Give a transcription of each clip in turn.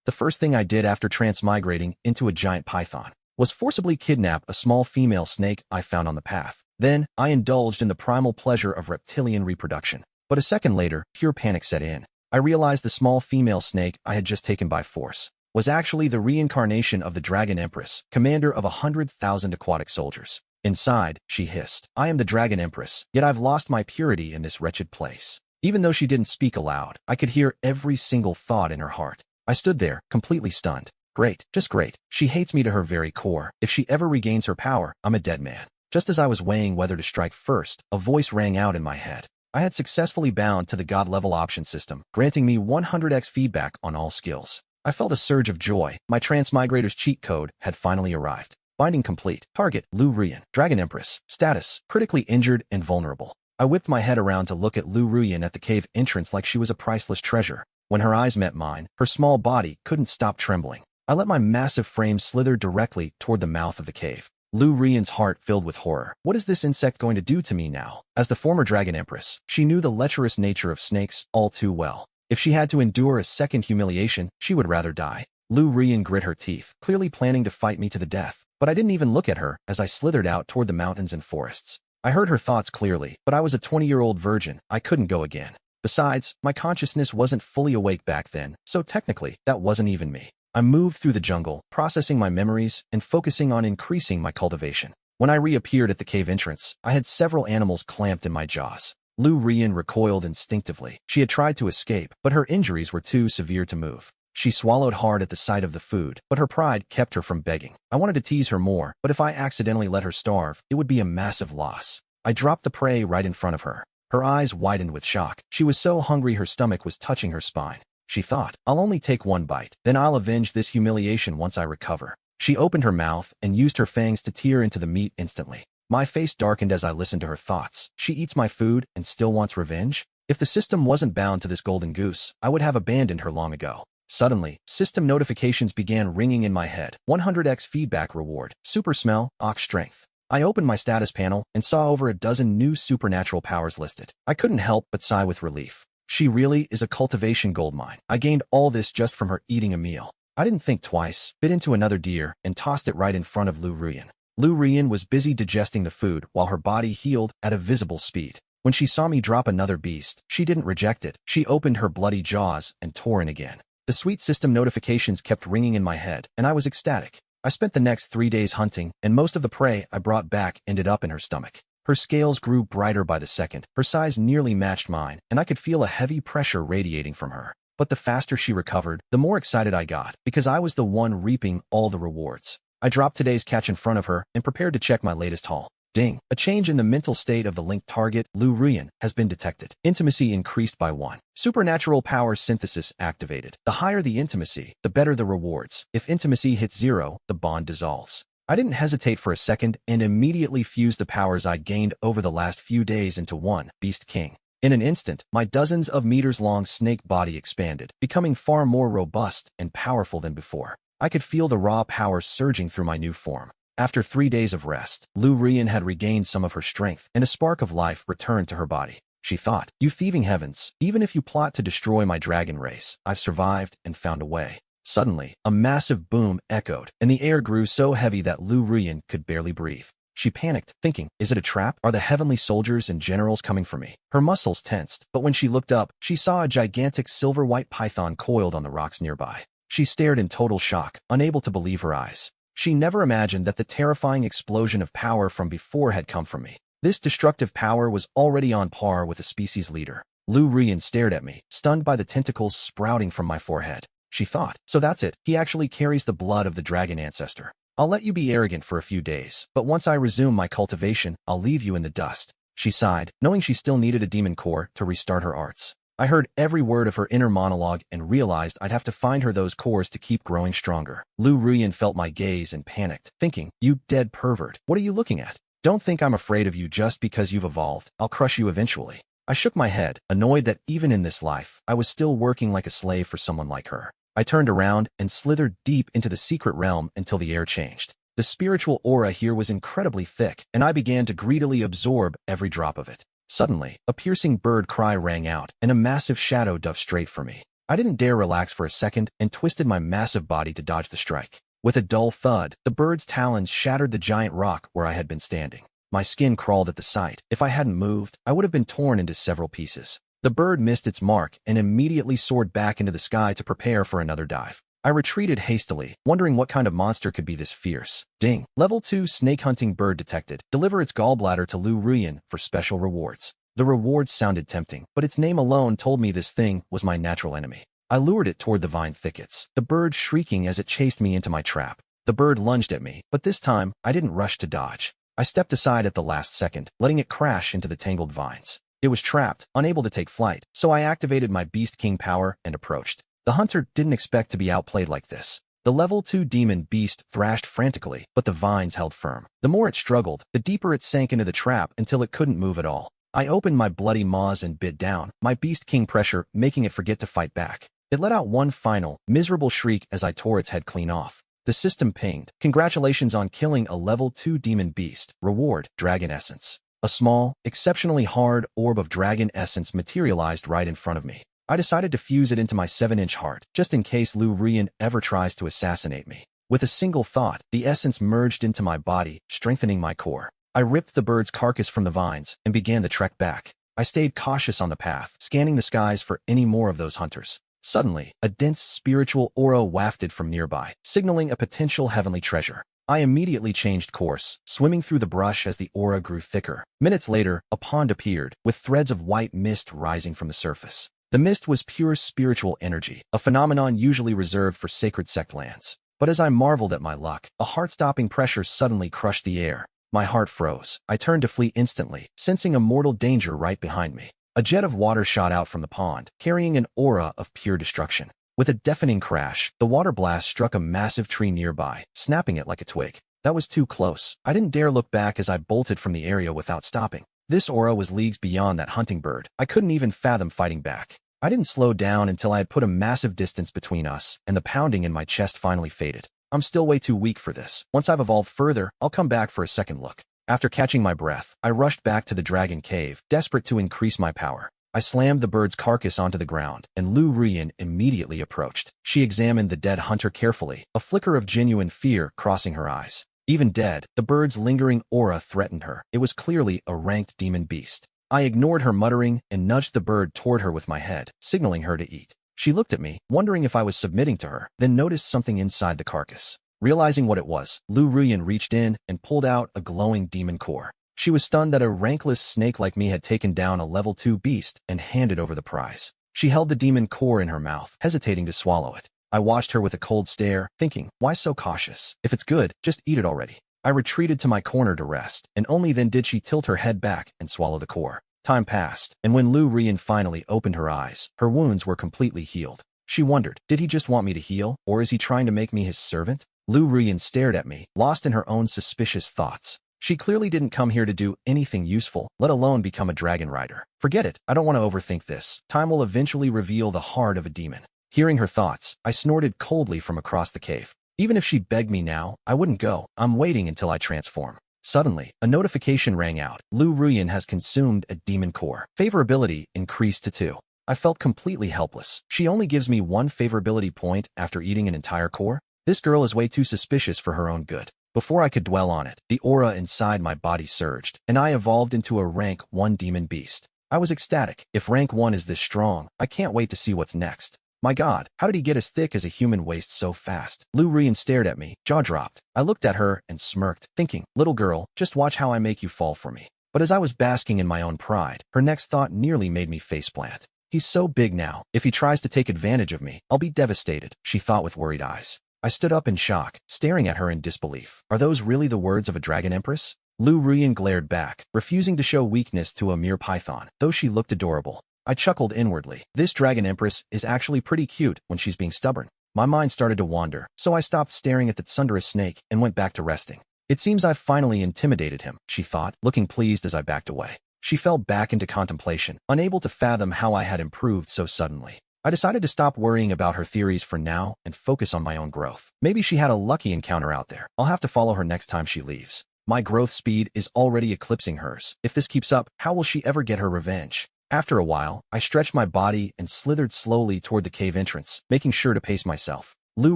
The first thing I did after transmigrating into a giant python was forcibly kidnap a small female snake I found on the path. Then, I indulged in the primal pleasure of reptilian reproduction. But a second later, pure panic set in. I realized the small female snake I had just taken by force was actually the reincarnation of the Dragon Empress, commander of 100,000 aquatic soldiers. Inside, she hissed, "I am the Dragon Empress, yet I've lost my purity in this wretched place." Even though she didn't speak aloud, I could hear every single thought in her heart. I stood there, completely stunned. Great, just great. She hates me to her very core. If she ever regains her power, I'm a dead man. Just as I was weighing whether to strike first, a voice rang out in my head. I had successfully bound to the God-level option system, granting me 100x feedback on all skills. I felt a surge of joy. My Transmigrator's cheat code had finally arrived. Binding complete. Target, Lu Ruyan. Dragon Empress. Status, critically injured and vulnerable. I whipped my head around to look at Lu Ruyan at the cave entrance like she was a priceless treasure. When her eyes met mine, her small body couldn't stop trembling. I let my massive frame slither directly toward the mouth of the cave. Lu Ruyan's heart filled with horror. What is this insect going to do to me now? As the former Dragon Empress, she knew the lecherous nature of snakes all too well. If she had to endure a second humiliation, she would rather die. Lu Ruyan grit her teeth, clearly planning to fight me to the death. But I didn't even look at her as I slithered out toward the mountains and forests. I heard her thoughts clearly, but I was a 20-year-old virgin. I couldn't go again. Besides, my consciousness wasn't fully awake back then, so technically, that wasn't even me. I moved through the jungle, processing my memories and focusing on increasing my cultivation. When I reappeared at the cave entrance, I had several animals clamped in my jaws. Lu Ruyan recoiled instinctively. She had tried to escape, but her injuries were too severe to move. She swallowed hard at the sight of the food, but her pride kept her from begging. I wanted to tease her more, but if I accidentally let her starve, it would be a massive loss. I dropped the prey right in front of her. Her eyes widened with shock. She was so hungry her stomach was touching her spine. She thought, "I'll only take one bite, then I'll avenge this humiliation once I recover." She opened her mouth and used her fangs to tear into the meat instantly. My face darkened as I listened to her thoughts. She eats my food and still wants revenge? If the system wasn't bound to this golden goose, I would have abandoned her long ago. Suddenly, system notifications began ringing in my head. 100x feedback reward. Super smell, ox strength. I opened my status panel and saw over a dozen new supernatural powers listed. I couldn't help but sigh with relief. She really is a cultivation goldmine. I gained all this just from her eating a meal. I didn't think twice, bit into another deer, and tossed it right in front of Lu Ruyan. Lu Ruyan was busy digesting the food while her body healed at a visible speed. When she saw me drop another beast, she didn't reject it. She opened her bloody jaws and tore in again. The sweet system notifications kept ringing in my head, and I was ecstatic. I spent the next 3 days hunting, and most of the prey I brought back ended up in her stomach. Her scales grew brighter by the second, her size nearly matched mine, and I could feel a heavy pressure radiating from her. But the faster she recovered, the more excited I got, because I was the one reaping all the rewards. I dropped today's catch in front of her and prepared to check my latest haul. Ding! A change in the mental state of the linked target, Lu Ruyan, has been detected. Intimacy increased by 1. Supernatural power synthesis activated. The higher the intimacy, the better the rewards. If intimacy hits 0, the bond dissolves. I didn't hesitate for a second and immediately fused the powers I'd gained over the last few days into one, Beast King. In an instant, my dozens of meters-long snake body expanded, becoming far more robust and powerful than before. I could feel the raw power surging through my new form. After 3 days of rest, Lu Ruyan had regained some of her strength, and a spark of life returned to her body. She thought, "You thieving heavens, even if you plot to destroy my dragon race, I've survived and found a way." Suddenly, a massive boom echoed, and the air grew so heavy that Lu Ruyan could barely breathe. She panicked, thinking, "Is it a trap? Are the heavenly soldiers and generals coming for me?" Her muscles tensed, but when she looked up, she saw a gigantic silver-white python coiled on the rocks nearby. She stared in total shock, unable to believe her eyes. She never imagined that the terrifying explosion of power from before had come from me. This destructive power was already on par with a species leader. Lu Ruyan stared at me, stunned by the tentacles sprouting from my forehead. She thought, "So that's it, he actually carries the blood of the dragon ancestor. I'll let you be arrogant for a few days, but once I resume my cultivation, I'll leave you in the dust." She sighed, knowing she still needed a demon core to restart her arts. I heard every word of her inner monologue and realized I'd have to find her those cores to keep growing stronger. Lu Ruyan felt my gaze and panicked, thinking, "You dead pervert, what are you looking at? Don't think I'm afraid of you just because you've evolved. I'll crush you eventually." I shook my head, annoyed that even in this life, I was still working like a slave for someone like her. I turned around and slithered deep into the secret realm until the air changed. The spiritual aura here was incredibly thick, and I began to greedily absorb every drop of it. Suddenly, a piercing bird cry rang out, and a massive shadow dove straight for me. I didn't dare relax for a second and twisted my massive body to dodge the strike. With a dull thud, the bird's talons shattered the giant rock where I had been standing. My skin crawled at the sight. If I hadn't moved, I would have been torn into several pieces. The bird missed its mark and immediately soared back into the sky to prepare for another dive. I retreated hastily, wondering what kind of monster could be this fierce. Ding. Level 2 snake hunting bird detected. Deliver its gallbladder to Lu Ruyan for special rewards. The rewards sounded tempting, but its name alone told me this thing was my natural enemy. I lured it toward the vine thickets, the bird shrieking as it chased me into my trap. The bird lunged at me, but this time, I didn't rush to dodge. I stepped aside at the last second, letting it crash into the tangled vines. It was trapped, unable to take flight, so I activated my Beast King power and approached. The hunter didn't expect to be outplayed like this. The level 2 demon beast thrashed frantically, but the vines held firm. The more it struggled, the deeper it sank into the trap until it couldn't move at all. I opened my bloody maws and bit down, my Beast King pressure making it forget to fight back. It let out one final, miserable shriek as I tore its head clean off. The system pinged. Congratulations on killing a level 2 demon beast. Reward, Dragon Essence. A small, exceptionally hard orb of dragon essence materialized right in front of me. I decided to fuse it into my 7-inch heart, just in case Lu Ruyan ever tries to assassinate me. With a single thought, the essence merged into my body, strengthening my core. I ripped the bird's carcass from the vines and began the trek back. I stayed cautious on the path, scanning the skies for any more of those hunters. Suddenly, a dense spiritual aura wafted from nearby, signaling a potential heavenly treasure. I immediately changed course, swimming through the brush as the aura grew thicker. Minutes later, a pond appeared, with threads of white mist rising from the surface. The mist was pure spiritual energy, a phenomenon usually reserved for sacred sect lands. But as I marveled at my luck, a heart-stopping pressure suddenly crushed the air. My heart froze. I turned to flee instantly, sensing a mortal danger right behind me. A jet of water shot out from the pond, carrying an aura of pure destruction. With a deafening crash, the water blast struck a massive tree nearby, snapping it like a twig. That was too close. I didn't dare look back as I bolted from the area without stopping. This aura was leagues beyond that hunting bird. I couldn't even fathom fighting back. I didn't slow down until I had put a massive distance between us, and the pounding in my chest finally faded. I'm still way too weak for this. Once I've evolved further, I'll come back for a second look. After catching my breath, I rushed back to the dragon cave, desperate to increase my power. I slammed the bird's carcass onto the ground, and Lu Ruyan immediately approached. She examined the dead hunter carefully, a flicker of genuine fear crossing her eyes. Even dead, the bird's lingering aura threatened her. It was clearly a ranked demon beast. I ignored her muttering and nudged the bird toward her with my head, signaling her to eat. She looked at me, wondering if I was submitting to her, then noticed something inside the carcass. Realizing what it was, Lu Ruyan reached in and pulled out a glowing demon core. She was stunned that a rankless snake like me had taken down a level 2 beast and handed over the prize. She held the demon core in her mouth, hesitating to swallow it. I watched her with a cold stare, thinking, why so cautious? If it's good, just eat it already. I retreated to my corner to rest, and only then did she tilt her head back and swallow the core. Time passed, and when Lu Ruyan finally opened her eyes, her wounds were completely healed. She wondered, did he just want me to heal, or is he trying to make me his servant? Lu Ruyan stared at me, lost in her own suspicious thoughts. She clearly didn't come here to do anything useful, let alone become a dragon rider. Forget it, I don't want to overthink this. Time will eventually reveal the heart of a demon. Hearing her thoughts, I snorted coldly from across the cave. Even if she begged me now, I wouldn't go. I'm waiting until I transform. Suddenly, a notification rang out. Lu Ruyan has consumed a demon core. Favorability increased to 2. I felt completely helpless. She only gives me 1 favorability point after eating an entire core? This girl is way too suspicious for her own good. Before I could dwell on it, the aura inside my body surged, and I evolved into a rank 1 demon beast. I was ecstatic. If rank 1 is this strong, I can't wait to see what's next. My god, how did he get as thick as a human waist so fast? Lu Ruyan stared at me, jaw dropped. I looked at her and smirked, thinking, little girl, just watch how I make you fall for me. But as I was basking in my own pride, her next thought nearly made me faceplant. He's so big now. If he tries to take advantage of me, I'll be devastated, she thought with worried eyes. I stood up in shock, staring at her in disbelief. Are those really the words of a dragon empress? Lu Ruyan glared back, refusing to show weakness to a mere python, though she looked adorable. I chuckled inwardly. This dragon empress is actually pretty cute when she's being stubborn. My mind started to wander, so I stopped staring at the thunderous snake and went back to resting. It seems I've finally intimidated him, she thought, looking pleased as I backed away. She fell back into contemplation, unable to fathom how I had improved so suddenly. I decided to stop worrying about her theories for now and focus on my own growth. Maybe she had a lucky encounter out there. I'll have to follow her next time she leaves. My growth speed is already eclipsing hers. If this keeps up, how will she ever get her revenge? After a while, I stretched my body and slithered slowly toward the cave entrance, making sure to pace myself. Lu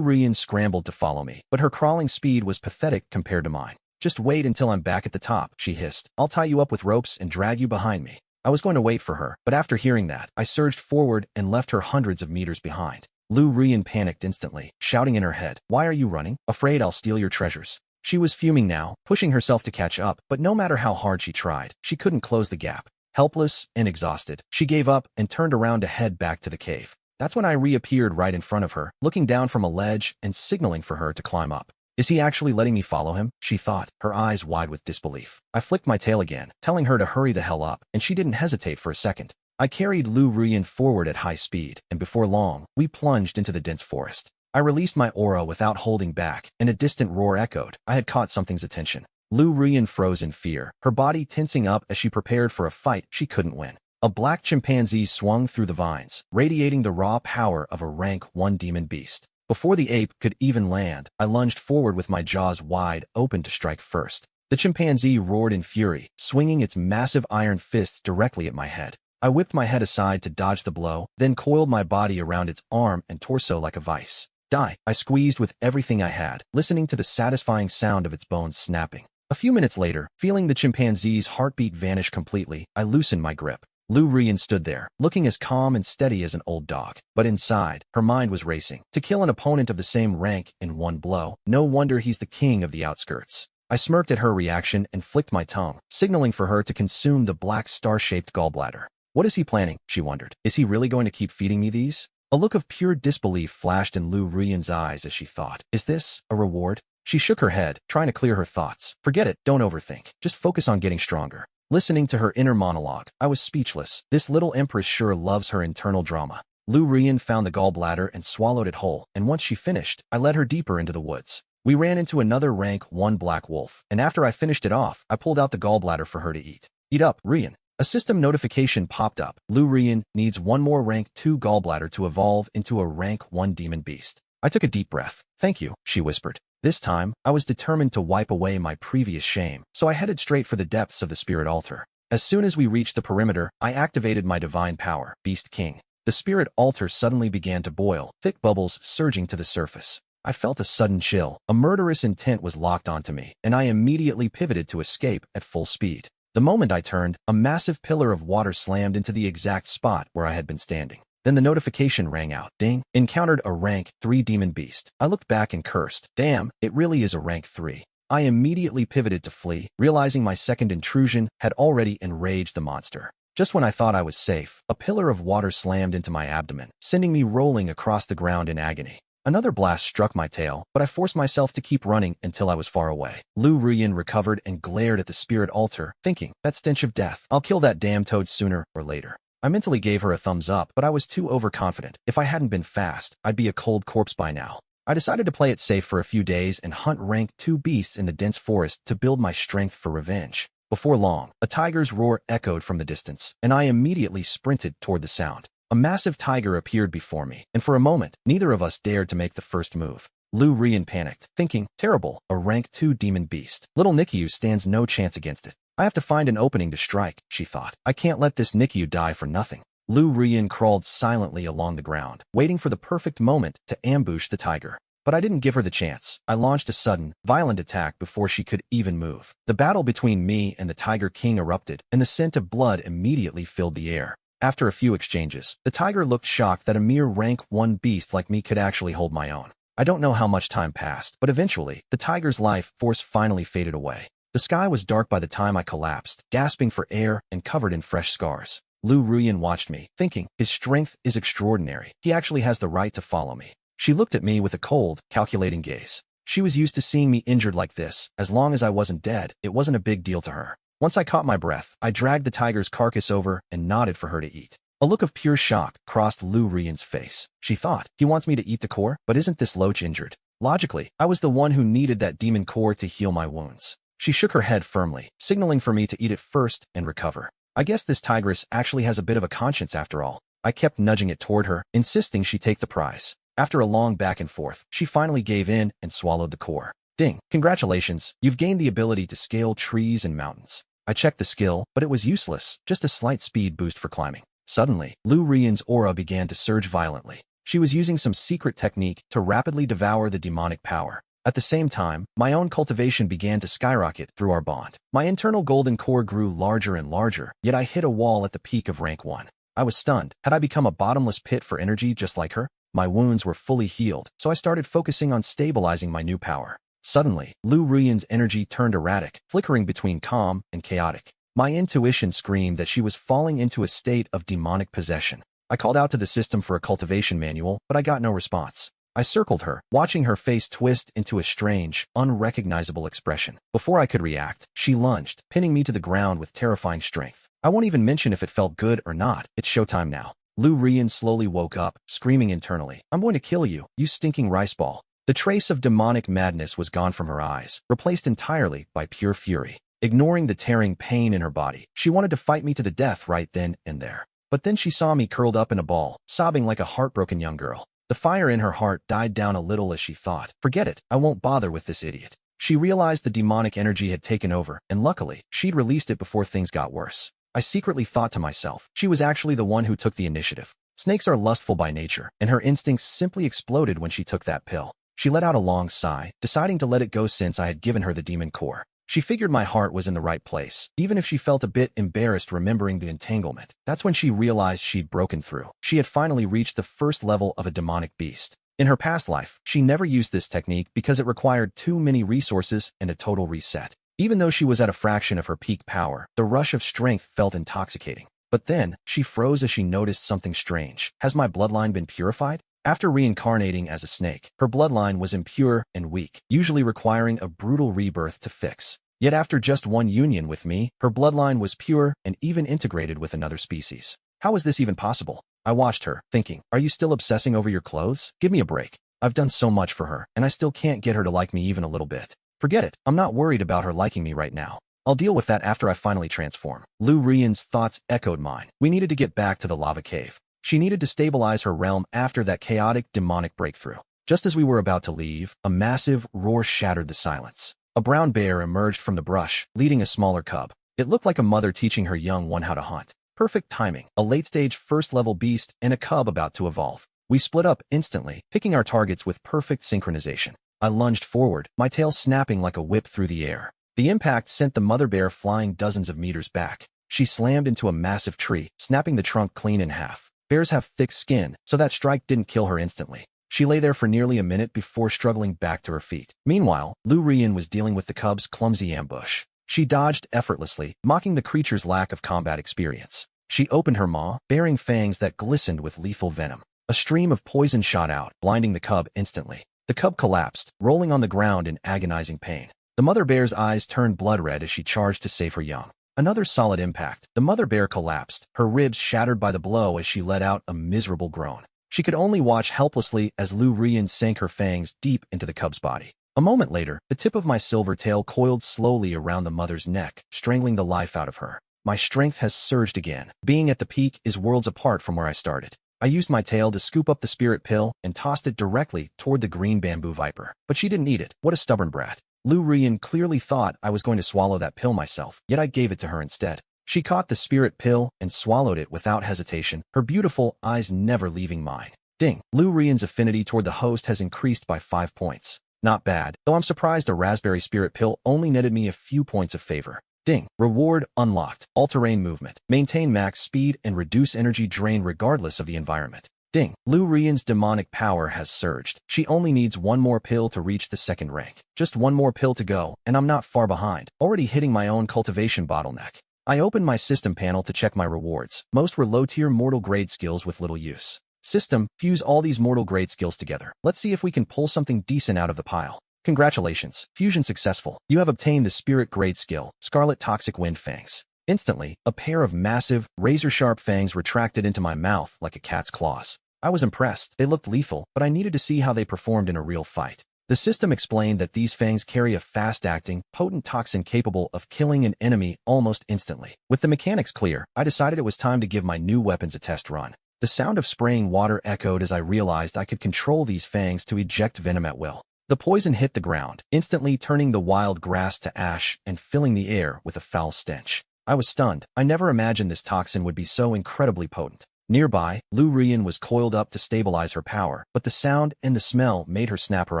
Rian scrambled to follow me, but her crawling speed was pathetic compared to mine. "Just wait until I'm back at the top," she hissed. "I'll tie you up with ropes and drag you behind me." I was going to wait for her, but after hearing that, I surged forward and left her hundreds of meters behind. Lu Rian panicked instantly, shouting in her head, "Why are you running? Afraid I'll steal your treasures." She was fuming now, pushing herself to catch up, but no matter how hard she tried, she couldn't close the gap. Helpless and exhausted, she gave up and turned around to head back to the cave. That's when I reappeared right in front of her, looking down from a ledge and signaling for her to climb up. Is he actually letting me follow him? She thought, her eyes wide with disbelief. I flicked my tail again, telling her to hurry the hell up, and she didn't hesitate for a second. I carried Lu Rian forward at high speed, and before long, we plunged into the dense forest. I released my aura without holding back, and a distant roar echoed. I had caught something's attention. Lu Rian froze in fear, her body tensing up as she prepared for a fight she couldn't win. A black chimpanzee swung through the vines, radiating the raw power of a rank 1 demon beast. Before the ape could even land, I lunged forward with my jaws wide open to strike first. The chimpanzee roared in fury, swinging its massive iron fists directly at my head. I whipped my head aside to dodge the blow, then coiled my body around its arm and torso like a vice. Die! I squeezed with everything I had, listening to the satisfying sound of its bones snapping. A few minutes later, feeling the chimpanzee's heartbeat vanish completely, I loosened my grip. Lu Rian stood there, looking as calm and steady as an old dog. But inside, her mind was racing. To kill an opponent of the same rank in one blow, no wonder he's the king of the outskirts. I smirked at her reaction and flicked my tongue, signaling for her to consume the black star-shaped gallbladder. What is he planning? She wondered. Is he really going to keep feeding me these? A look of pure disbelief flashed in Lu Rian's eyes as she thought, is this a reward? She shook her head, trying to clear her thoughts. Forget it, don't overthink. Just focus on getting stronger. Listening to her inner monologue, I was speechless. This little empress sure loves her internal drama. Lu Rian found the gallbladder and swallowed it whole, and once she finished, I led her deeper into the woods. We ran into another rank 1 black wolf, and after I finished it off, I pulled out the gallbladder for her to eat. Eat up, Rian. A system notification popped up. Lu Rian needs one more rank 2 gallbladder to evolve into a rank 1 demon beast. I took a deep breath. Thank you, she whispered. This time, I was determined to wipe away my previous shame, so I headed straight for the depths of the spirit altar. As soon as we reached the perimeter, I activated my divine power, Beast King. The spirit altar suddenly began to boil, thick bubbles surging to the surface. I felt a sudden chill. A murderous intent was locked onto me, and I immediately pivoted to escape at full speed. The moment I turned, a massive pillar of water slammed into the exact spot where I had been standing. Then the notification rang out. Ding. Encountered a rank 3 demon beast. I looked back and cursed. Damn, it really is a rank 3. I immediately pivoted to flee, realizing my second intrusion had already enraged the monster. Just when I thought I was safe, a pillar of water slammed into my abdomen, sending me rolling across the ground in agony. Another blast struck my tail, but I forced myself to keep running until I was far away. Lu Rian recovered and glared at the spirit altar, thinking, that stench of death. I'll kill that damn toad sooner or later. I mentally gave her a thumbs up, but I was too overconfident. If I hadn't been fast, I'd be a cold corpse by now. I decided to play it safe for a few days and hunt rank 2 beasts in the dense forest to build my strength for revenge. Before long, a tiger's roar echoed from the distance, and I immediately sprinted toward the sound. A massive tiger appeared before me, and for a moment, neither of us dared to make the first move. Lu Rian panicked, thinking, terrible, a rank 2 demon beast. Little Nikyu stands no chance against it. I have to find an opening to strike, she thought. I can't let this Nikyu die for nothing. Lu Rian crawled silently along the ground, waiting for the perfect moment to ambush the tiger. But I didn't give her the chance. I launched a sudden, violent attack before she could even move. The battle between me and the Tiger King erupted, and the scent of blood immediately filled the air. After a few exchanges, the tiger looked shocked that a mere rank 1 beast like me could actually hold my own. I don't know how much time passed, but eventually, the tiger's life force finally faded away. The sky was dark by the time I collapsed, gasping for air and covered in fresh scars. Lu Rian watched me, thinking, his strength is extraordinary. He actually has the right to follow me. She looked at me with a cold, calculating gaze. She was used to seeing me injured like this. As long as I wasn't dead, it wasn't a big deal to her. Once I caught my breath, I dragged the tiger's carcass over and nodded for her to eat. A look of pure shock crossed Lu Rian's face. She thought, he wants me to eat the core, but isn't this loach injured? Logically, I was the one who needed that demon core to heal my wounds. She shook her head firmly, signaling for me to eat it first and recover. I guess this tigress actually has a bit of a conscience after all. I kept nudging it toward her, insisting she take the prize. After a long back and forth, she finally gave in and swallowed the core. Ding! Congratulations, you've gained the ability to scale trees and mountains. I checked the skill, but it was useless, just a slight speed boost for climbing. Suddenly, Lu Rian's aura began to surge violently. She was using some secret technique to rapidly devour the demonic power. At the same time, my own cultivation began to skyrocket through our bond. My internal golden core grew larger and larger, yet I hit a wall at the peak of rank 1. I was stunned. Had I become a bottomless pit for energy just like her? My wounds were fully healed, so I started focusing on stabilizing my new power. Suddenly, Lu Rian's energy turned erratic, flickering between calm and chaotic. My intuition screamed that she was falling into a state of demonic possession. I called out to the system for a cultivation manual, but I got no response. I circled her, watching her face twist into a strange, unrecognizable expression. Before I could react, she lunged, pinning me to the ground with terrifying strength. I won't even mention if it felt good or not. It's showtime now. Lu Rian slowly woke up, screaming internally, "I'm going to kill you, you stinking rice ball." The trace of demonic madness was gone from her eyes, replaced entirely by pure fury. Ignoring the tearing pain in her body, she wanted to fight me to the death right then and there. But then she saw me curled up in a ball, sobbing like a heartbroken young girl. The fire in her heart died down a little as she thought, "Forget it, I won't bother with this idiot." She realized the demonic energy had taken over, and luckily, she'd released it before things got worse. I secretly thought to myself, she was actually the one who took the initiative. Snakes are lustful by nature, and her instincts simply exploded when she took that pill. She let out a long sigh, deciding to let it go since I had given her the demon core. She figured my heart was in the right place, even if she felt a bit embarrassed remembering the entanglement. That's when she realized she'd broken through. She had finally reached the first level of a demonic beast. In her past life, she never used this technique because it required too many resources and a total reset. Even though she was at a fraction of her peak power, the rush of strength felt intoxicating. But then, she froze as she noticed something strange. Has my bloodline been purified? After reincarnating as a snake, her bloodline was impure and weak, usually requiring a brutal rebirth to fix. Yet after just one union with me, her bloodline was pure and even integrated with another species. How is this even possible? I watched her, thinking, are you still obsessing over your clothes? Give me a break. I've done so much for her, and I still can't get her to like me even a little bit. Forget it, I'm not worried about her liking me right now. I'll deal with that after I finally transform. Lu Rian's thoughts echoed mine. We needed to get back to the lava cave. She needed to stabilize her realm after that chaotic demonic breakthrough. Just as we were about to leave, a massive roar shattered the silence. A brown bear emerged from the brush, leading a smaller cub. It looked like a mother teaching her young one how to hunt. Perfect timing, a late-stage first-level beast and a cub about to evolve. We split up instantly, picking our targets with perfect synchronization. I lunged forward, my tail snapping like a whip through the air. The impact sent the mother bear flying dozens of meters back. She slammed into a massive tree, snapping the trunk clean in half. Bears have thick skin, so that strike didn't kill her instantly. She lay there for nearly a minute before struggling back to her feet. Meanwhile, Lu Rian was dealing with the cub's clumsy ambush. She dodged effortlessly, mocking the creature's lack of combat experience. She opened her maw, bearing fangs that glistened with lethal venom. A stream of poison shot out, blinding the cub instantly. The cub collapsed, rolling on the ground in agonizing pain. The mother bear's eyes turned blood red as she charged to save her young. Another solid impact. The mother bear collapsed, her ribs shattered by the blow as she let out a miserable groan. She could only watch helplessly as Lu Rian sank her fangs deep into the cub's body. A moment later, the tip of my silver tail coiled slowly around the mother's neck, strangling the life out of her. My strength has surged again. Being at the peak is worlds apart from where I started. I used my tail to scoop up the spirit pill and tossed it directly toward the green bamboo viper. But she didn't eat it. What a stubborn brat. Lu Rian clearly thought I was going to swallow that pill myself, yet I gave it to her instead. She caught the spirit pill and swallowed it without hesitation, her beautiful eyes never leaving mine. Ding. Lu Rian's affinity toward the host has increased by 5 points. Not bad, though I'm surprised a raspberry spirit pill only netted me a few points of favor. Ding. Reward unlocked. All-terrain movement. Maintain max speed and reduce energy drain regardless of the environment. Ding. Lu Rian's demonic power has surged. She only needs one more pill to reach the second rank. Just one more pill to go, and I'm not far behind, already hitting my own cultivation bottleneck. I opened my system panel to check my rewards. Most were low-tier mortal-grade skills with little use. System, fuse all these mortal-grade skills together. Let's see if we can pull something decent out of the pile. Congratulations, fusion successful. You have obtained the spirit-grade skill, Scarlet Toxic Wind Fangs. Instantly, a pair of massive, razor-sharp fangs retracted into my mouth like a cat's claws. I was impressed. They looked lethal, but I needed to see how they performed in a real fight. The system explained that these fangs carry a fast-acting, potent toxin capable of killing an enemy almost instantly. With the mechanics clear, I decided it was time to give my new weapons a test run. The sound of spraying water echoed as I realized I could control these fangs to eject venom at will. The poison hit the ground, instantly turning the wild grass to ash and filling the air with a foul stench. I was stunned. I never imagined this toxin would be so incredibly potent. Nearby, Lu Rian was coiled up to stabilize her power, but the sound and the smell made her snap her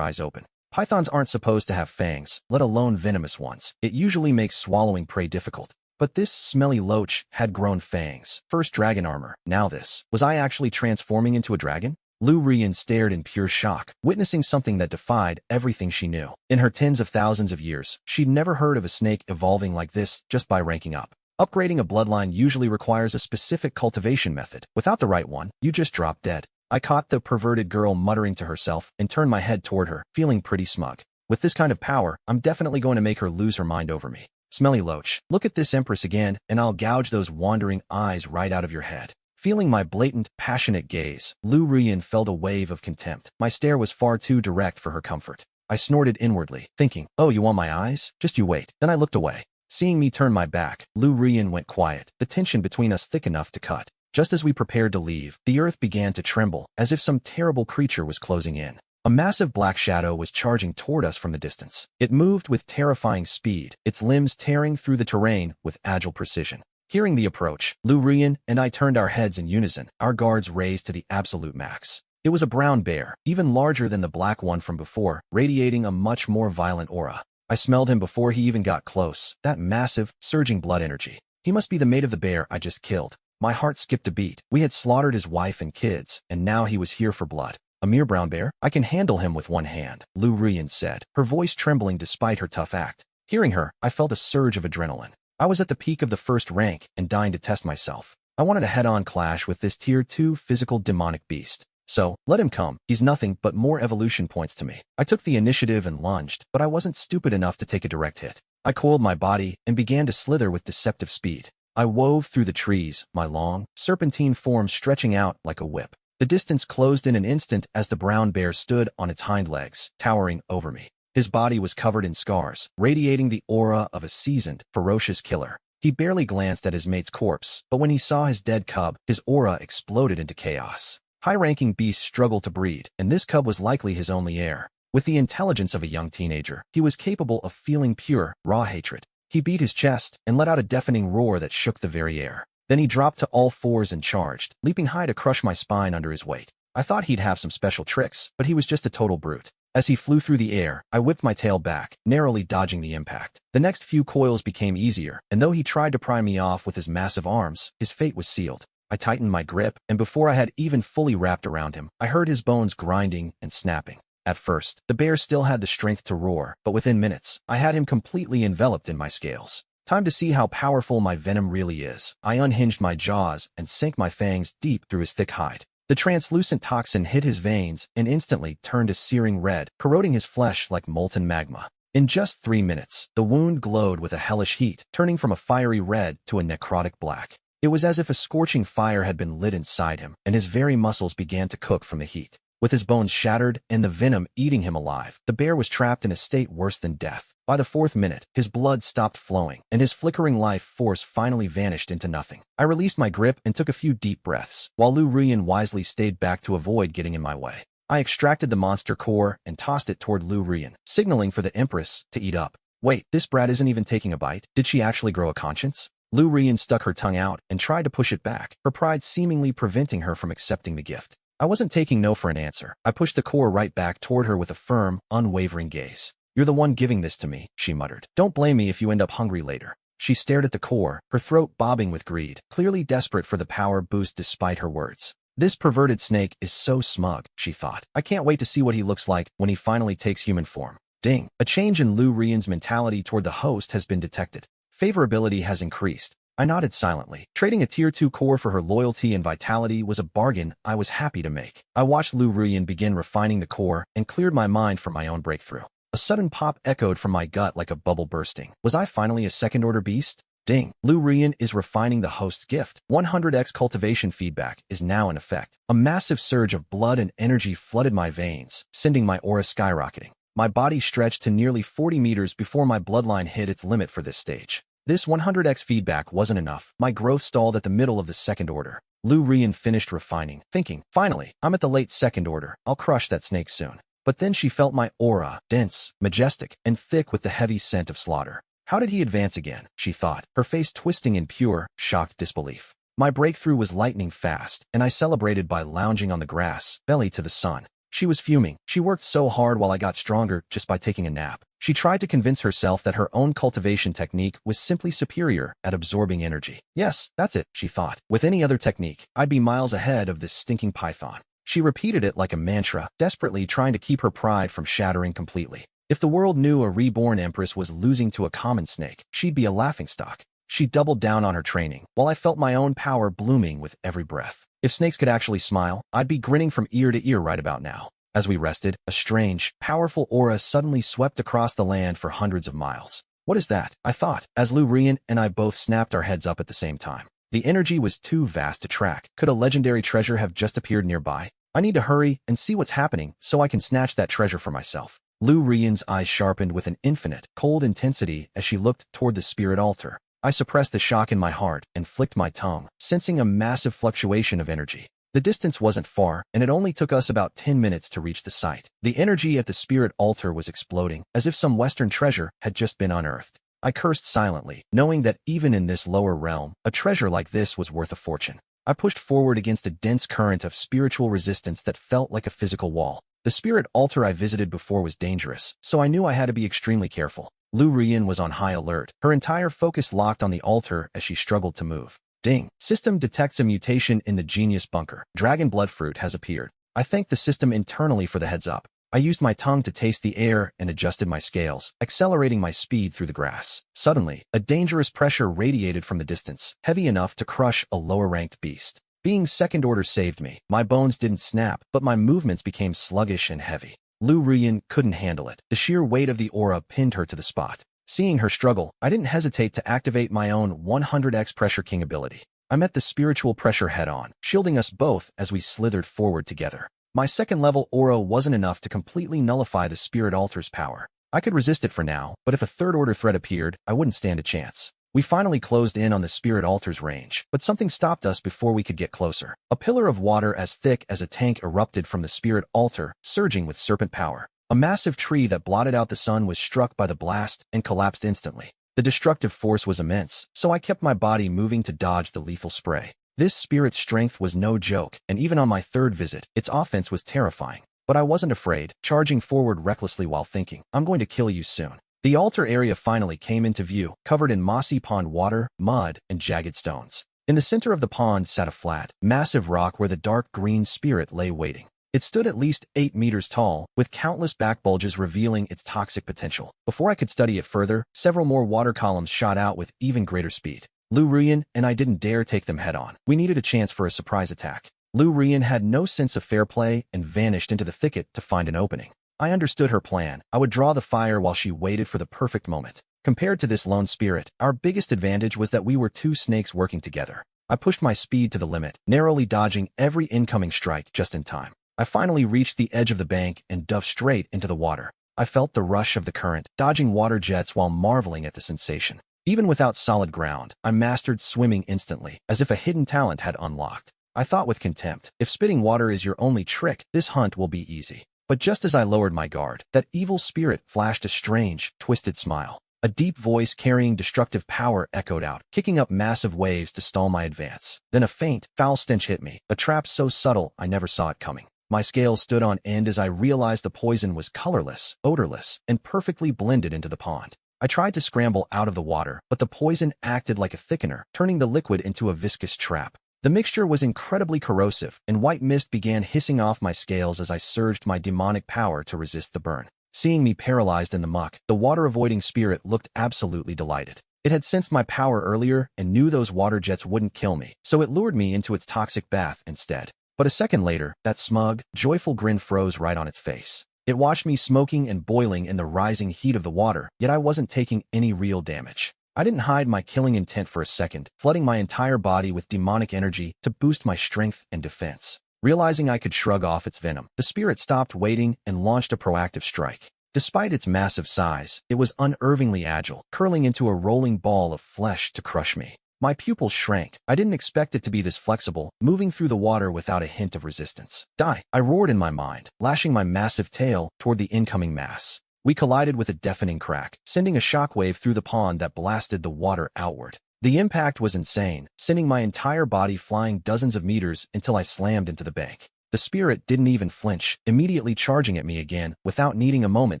eyes open. Pythons aren't supposed to have fangs, let alone venomous ones. It usually makes swallowing prey difficult. But this smelly loach had grown fangs. First dragon armor, now this. Was I actually transforming into a dragon? Lu Rian stared in pure shock, witnessing something that defied everything she knew. In her tens of thousands of years, she'd never heard of a snake evolving like this just by ranking up. Upgrading a bloodline usually requires a specific cultivation method. Without the right one, you just drop dead. I caught the perverted girl muttering to herself and turned my head toward her, feeling pretty smug. With this kind of power, I'm definitely going to make her lose her mind over me. Smelly loach, look at this empress again, and I'll gouge those wandering eyes right out of your head. Feeling my blatant, passionate gaze, Lu Rian felt a wave of contempt. My stare was far too direct for her comfort. I snorted inwardly, thinking, oh, you want my eyes? Just you wait. Then I looked away. Seeing me turn my back, Lu Rian went quiet, the tension between us thick enough to cut. Just as we prepared to leave, the earth began to tremble, as if some terrible creature was closing in. A massive black shadow was charging toward us from the distance. It moved with terrifying speed, its limbs tearing through the terrain with agile precision. Hearing the approach, Lu Rian and I turned our heads in unison, our guards raised to the absolute max. It was a brown bear, even larger than the black one from before, radiating a much more violent aura. I smelled him before he even got close, that massive, surging blood energy. He must be the mate of the bear I just killed. My heart skipped a beat. We had slaughtered his wife and kids, and now he was here for blood. A mere brown bear? I can handle him with one hand, Lu Rian said, her voice trembling despite her tough act. Hearing her, I felt a surge of adrenaline. I was at the peak of the first rank and dying to test myself. I wanted a head-on clash with this Tier 2 physical demonic beast. So, let him come. He's nothing but more evolution points to me. I took the initiative and lunged, but I wasn't stupid enough to take a direct hit. I coiled my body and began to slither with deceptive speed. I wove through the trees, my long, serpentine form stretching out like a whip. The distance closed in an instant as the brown bear stood on its hind legs, towering over me. His body was covered in scars, radiating the aura of a seasoned, ferocious killer. He barely glanced at his mate's corpse, but when he saw his dead cub, his aura exploded into chaos. High-ranking beasts struggle to breed, and this cub was likely his only heir. With the intelligence of a young teenager, he was capable of feeling pure, raw hatred. He beat his chest and let out a deafening roar that shook the very air. Then he dropped to all fours and charged, leaping high to crush my spine under his weight. I thought he'd have some special tricks, but he was just a total brute. As he flew through the air, I whipped my tail back, narrowly dodging the impact. The next few coils became easier, and though he tried to pry me off with his massive arms, his fate was sealed. I tightened my grip, and before I had even fully wrapped around him, I heard his bones grinding and snapping. At first, the bear still had the strength to roar, but within minutes, I had him completely enveloped in my scales. Time to see how powerful my venom really is. I unhinged my jaws and sank my fangs deep through his thick hide. The translucent toxin hit his veins and instantly turned a searing red, corroding his flesh like molten magma. In just 3 minutes, the wound glowed with a hellish heat, turning from a fiery red to a necrotic black. It was as if a scorching fire had been lit inside him, and his very muscles began to cook from the heat. With his bones shattered and the venom eating him alive, the bear was trapped in a state worse than death. By the 4th minute, his blood stopped flowing, and his flickering life force finally vanished into nothing. I released my grip and took a few deep breaths, while Lu Rian wisely stayed back to avoid getting in my way. I extracted the monster core and tossed it toward Lu Rian, signaling for the Empress to eat up. Wait, this brat isn't even taking a bite? Did she actually grow a conscience? Lu Rian stuck her tongue out and tried to push it back, her pride seemingly preventing her from accepting the gift. I wasn't taking no for an answer. I pushed the core right back toward her with a firm, unwavering gaze. You're the one giving this to me, she muttered. Don't blame me if you end up hungry later. She stared at the core, her throat bobbing with greed, clearly desperate for the power boost despite her words. This perverted snake is so smug, she thought. I can't wait to see what he looks like when he finally takes human form. Ding. A change in Lu Rian's mentality toward the host has been detected. Favorability has increased. I nodded silently. Trading a Tier 2 core for her loyalty and vitality was a bargain I was happy to make. I watched Lu Rian begin refining the core and cleared my mind from my own breakthrough. A sudden pop echoed from my gut like a bubble bursting. Was I finally a second-order beast? Ding. Lu Rian is refining the host's gift. 100x cultivation feedback is now in effect. A massive surge of blood and energy flooded my veins, sending my aura skyrocketing. My body stretched to nearly 40 meters before my bloodline hit its limit for this stage. This 100x feedback wasn't enough. My growth stalled at the middle of the second order. Lu Rian finished refining, thinking, finally, I'm at the late second order. I'll crush that snake soon. But then she felt my aura, dense, majestic, and thick with the heavy scent of slaughter. How did he advance again, she thought, her face twisting in pure, shocked disbelief. My breakthrough was lightning fast, and I celebrated by lounging on the grass, belly to the sun. She was fuming. She worked so hard while I got stronger just by taking a nap. She tried to convince herself that her own cultivation technique was simply superior at absorbing energy. Yes, that's it, she thought. With any other technique, I'd be miles ahead of this stinking python. She repeated it like a mantra, desperately trying to keep her pride from shattering completely. If the world knew a reborn empress was losing to a common snake, she'd be a laughingstock. She doubled down on her training, while I felt my own power blooming with every breath. If snakes could actually smile, I'd be grinning from ear to ear right about now. As we rested, a strange, powerful aura suddenly swept across the land for hundreds of miles. What is that? I thought, as Lu Rian and I both snapped our heads up at the same time. The energy was too vast to track. Could a legendary treasure have just appeared nearby? I need to hurry and see what's happening so I can snatch that treasure for myself. Lu Rian's eyes sharpened with an infinite, cold intensity as she looked toward the spirit altar. I suppressed the shock in my heart and flicked my tongue, sensing a massive fluctuation of energy. The distance wasn't far, and it only took us about 10 minutes to reach the site. The energy at the spirit altar was exploding, as if some Western treasure had just been unearthed. I cursed silently, knowing that even in this lower realm, a treasure like this was worth a fortune. I pushed forward against a dense current of spiritual resistance that felt like a physical wall. The spirit altar I visited before was dangerous, so I knew I had to be extremely careful. Lu Rian was on high alert, her entire focus locked on the altar as she struggled to move. Ding! System detects a mutation in the genius bunker. Dragon blood fruit has appeared. I thanked the system internally for the heads up. I used my tongue to taste the air and adjusted my scales, accelerating my speed through the grass. Suddenly, a dangerous pressure radiated from the distance, heavy enough to crush a lower-ranked beast. Being second order saved me. My bones didn't snap, but my movements became sluggish and heavy. Lu Rian couldn't handle it. The sheer weight of the aura pinned her to the spot. Seeing her struggle, I didn't hesitate to activate my own 100x Pressure King ability. I met the spiritual pressure head-on, shielding us both as we slithered forward together. My second-level aura wasn't enough to completely nullify the spirit altar's power. I could resist it for now, but if a third-order threat appeared, I wouldn't stand a chance. We finally closed in on the spirit altar's range, but something stopped us before we could get closer. A pillar of water as thick as a tank erupted from the spirit altar, surging with serpent power. A massive tree that blotted out the sun was struck by the blast and collapsed instantly. The destructive force was immense, so I kept my body moving to dodge the lethal spray. This spirit's strength was no joke, and even on my third visit, its offense was terrifying. But I wasn't afraid, charging forward recklessly while thinking, I'm going to kill you soon. The altar area finally came into view, covered in mossy pond water, mud, and jagged stones. In the center of the pond sat a flat, massive rock where the dark green spirit lay waiting. It stood at least 8 meters tall, with countless back bulges revealing its toxic potential. Before I could study it further, several more water columns shot out with even greater speed. Lu Rian and I didn't dare take them head-on. We needed a chance for a surprise attack. Lu Rian had no sense of fair play and vanished into the thicket to find an opening. I understood her plan. I would draw the fire while she waited for the perfect moment. Compared to this lone spirit, our biggest advantage was that we were two snakes working together. I pushed my speed to the limit, narrowly dodging every incoming strike just in time. I finally reached the edge of the bank and dove straight into the water. I felt the rush of the current, dodging water jets while marveling at the sensation. Even without solid ground, I mastered swimming instantly, as if a hidden talent had unlocked. I thought with contempt, if spitting water is your only trick, this hunt will be easy. But just as I lowered my guard, that evil spirit flashed a strange, twisted smile. A deep voice carrying destructive power echoed out, kicking up massive waves to stall my advance. Then a faint, foul stench hit me, a trap so subtle I never saw it coming. My scales stood on end as I realized the poison was colorless, odorless, and perfectly blended into the pond. I tried to scramble out of the water, but the poison acted like a thickener, turning the liquid into a viscous trap. The mixture was incredibly corrosive, and white mist began hissing off my scales as I surged my demonic power to resist the burn. Seeing me paralyzed in the muck, the water-avoiding spirit looked absolutely delighted. It had sensed my power earlier and knew those water jets wouldn't kill me, so it lured me into its toxic bath instead. But a second later, that smug, joyful grin froze right on its face. It watched me smoking and boiling in the rising heat of the water, yet I wasn't taking any real damage. I didn't hide my killing intent for a second, flooding my entire body with demonic energy to boost my strength and defense. Realizing I could shrug off its venom, the spirit stopped waiting and launched a proactive strike. Despite its massive size, it was unervingly agile, curling into a rolling ball of flesh to crush me. My pupils shrank. I didn't expect it to be this flexible, moving through the water without a hint of resistance. Die! I roared in my mind, lashing my massive tail toward the incoming mass. We collided with a deafening crack, sending a shockwave through the pond that blasted the water outward. The impact was insane, sending my entire body flying dozens of meters until I slammed into the bank. The spirit didn't even flinch, immediately charging at me again without needing a moment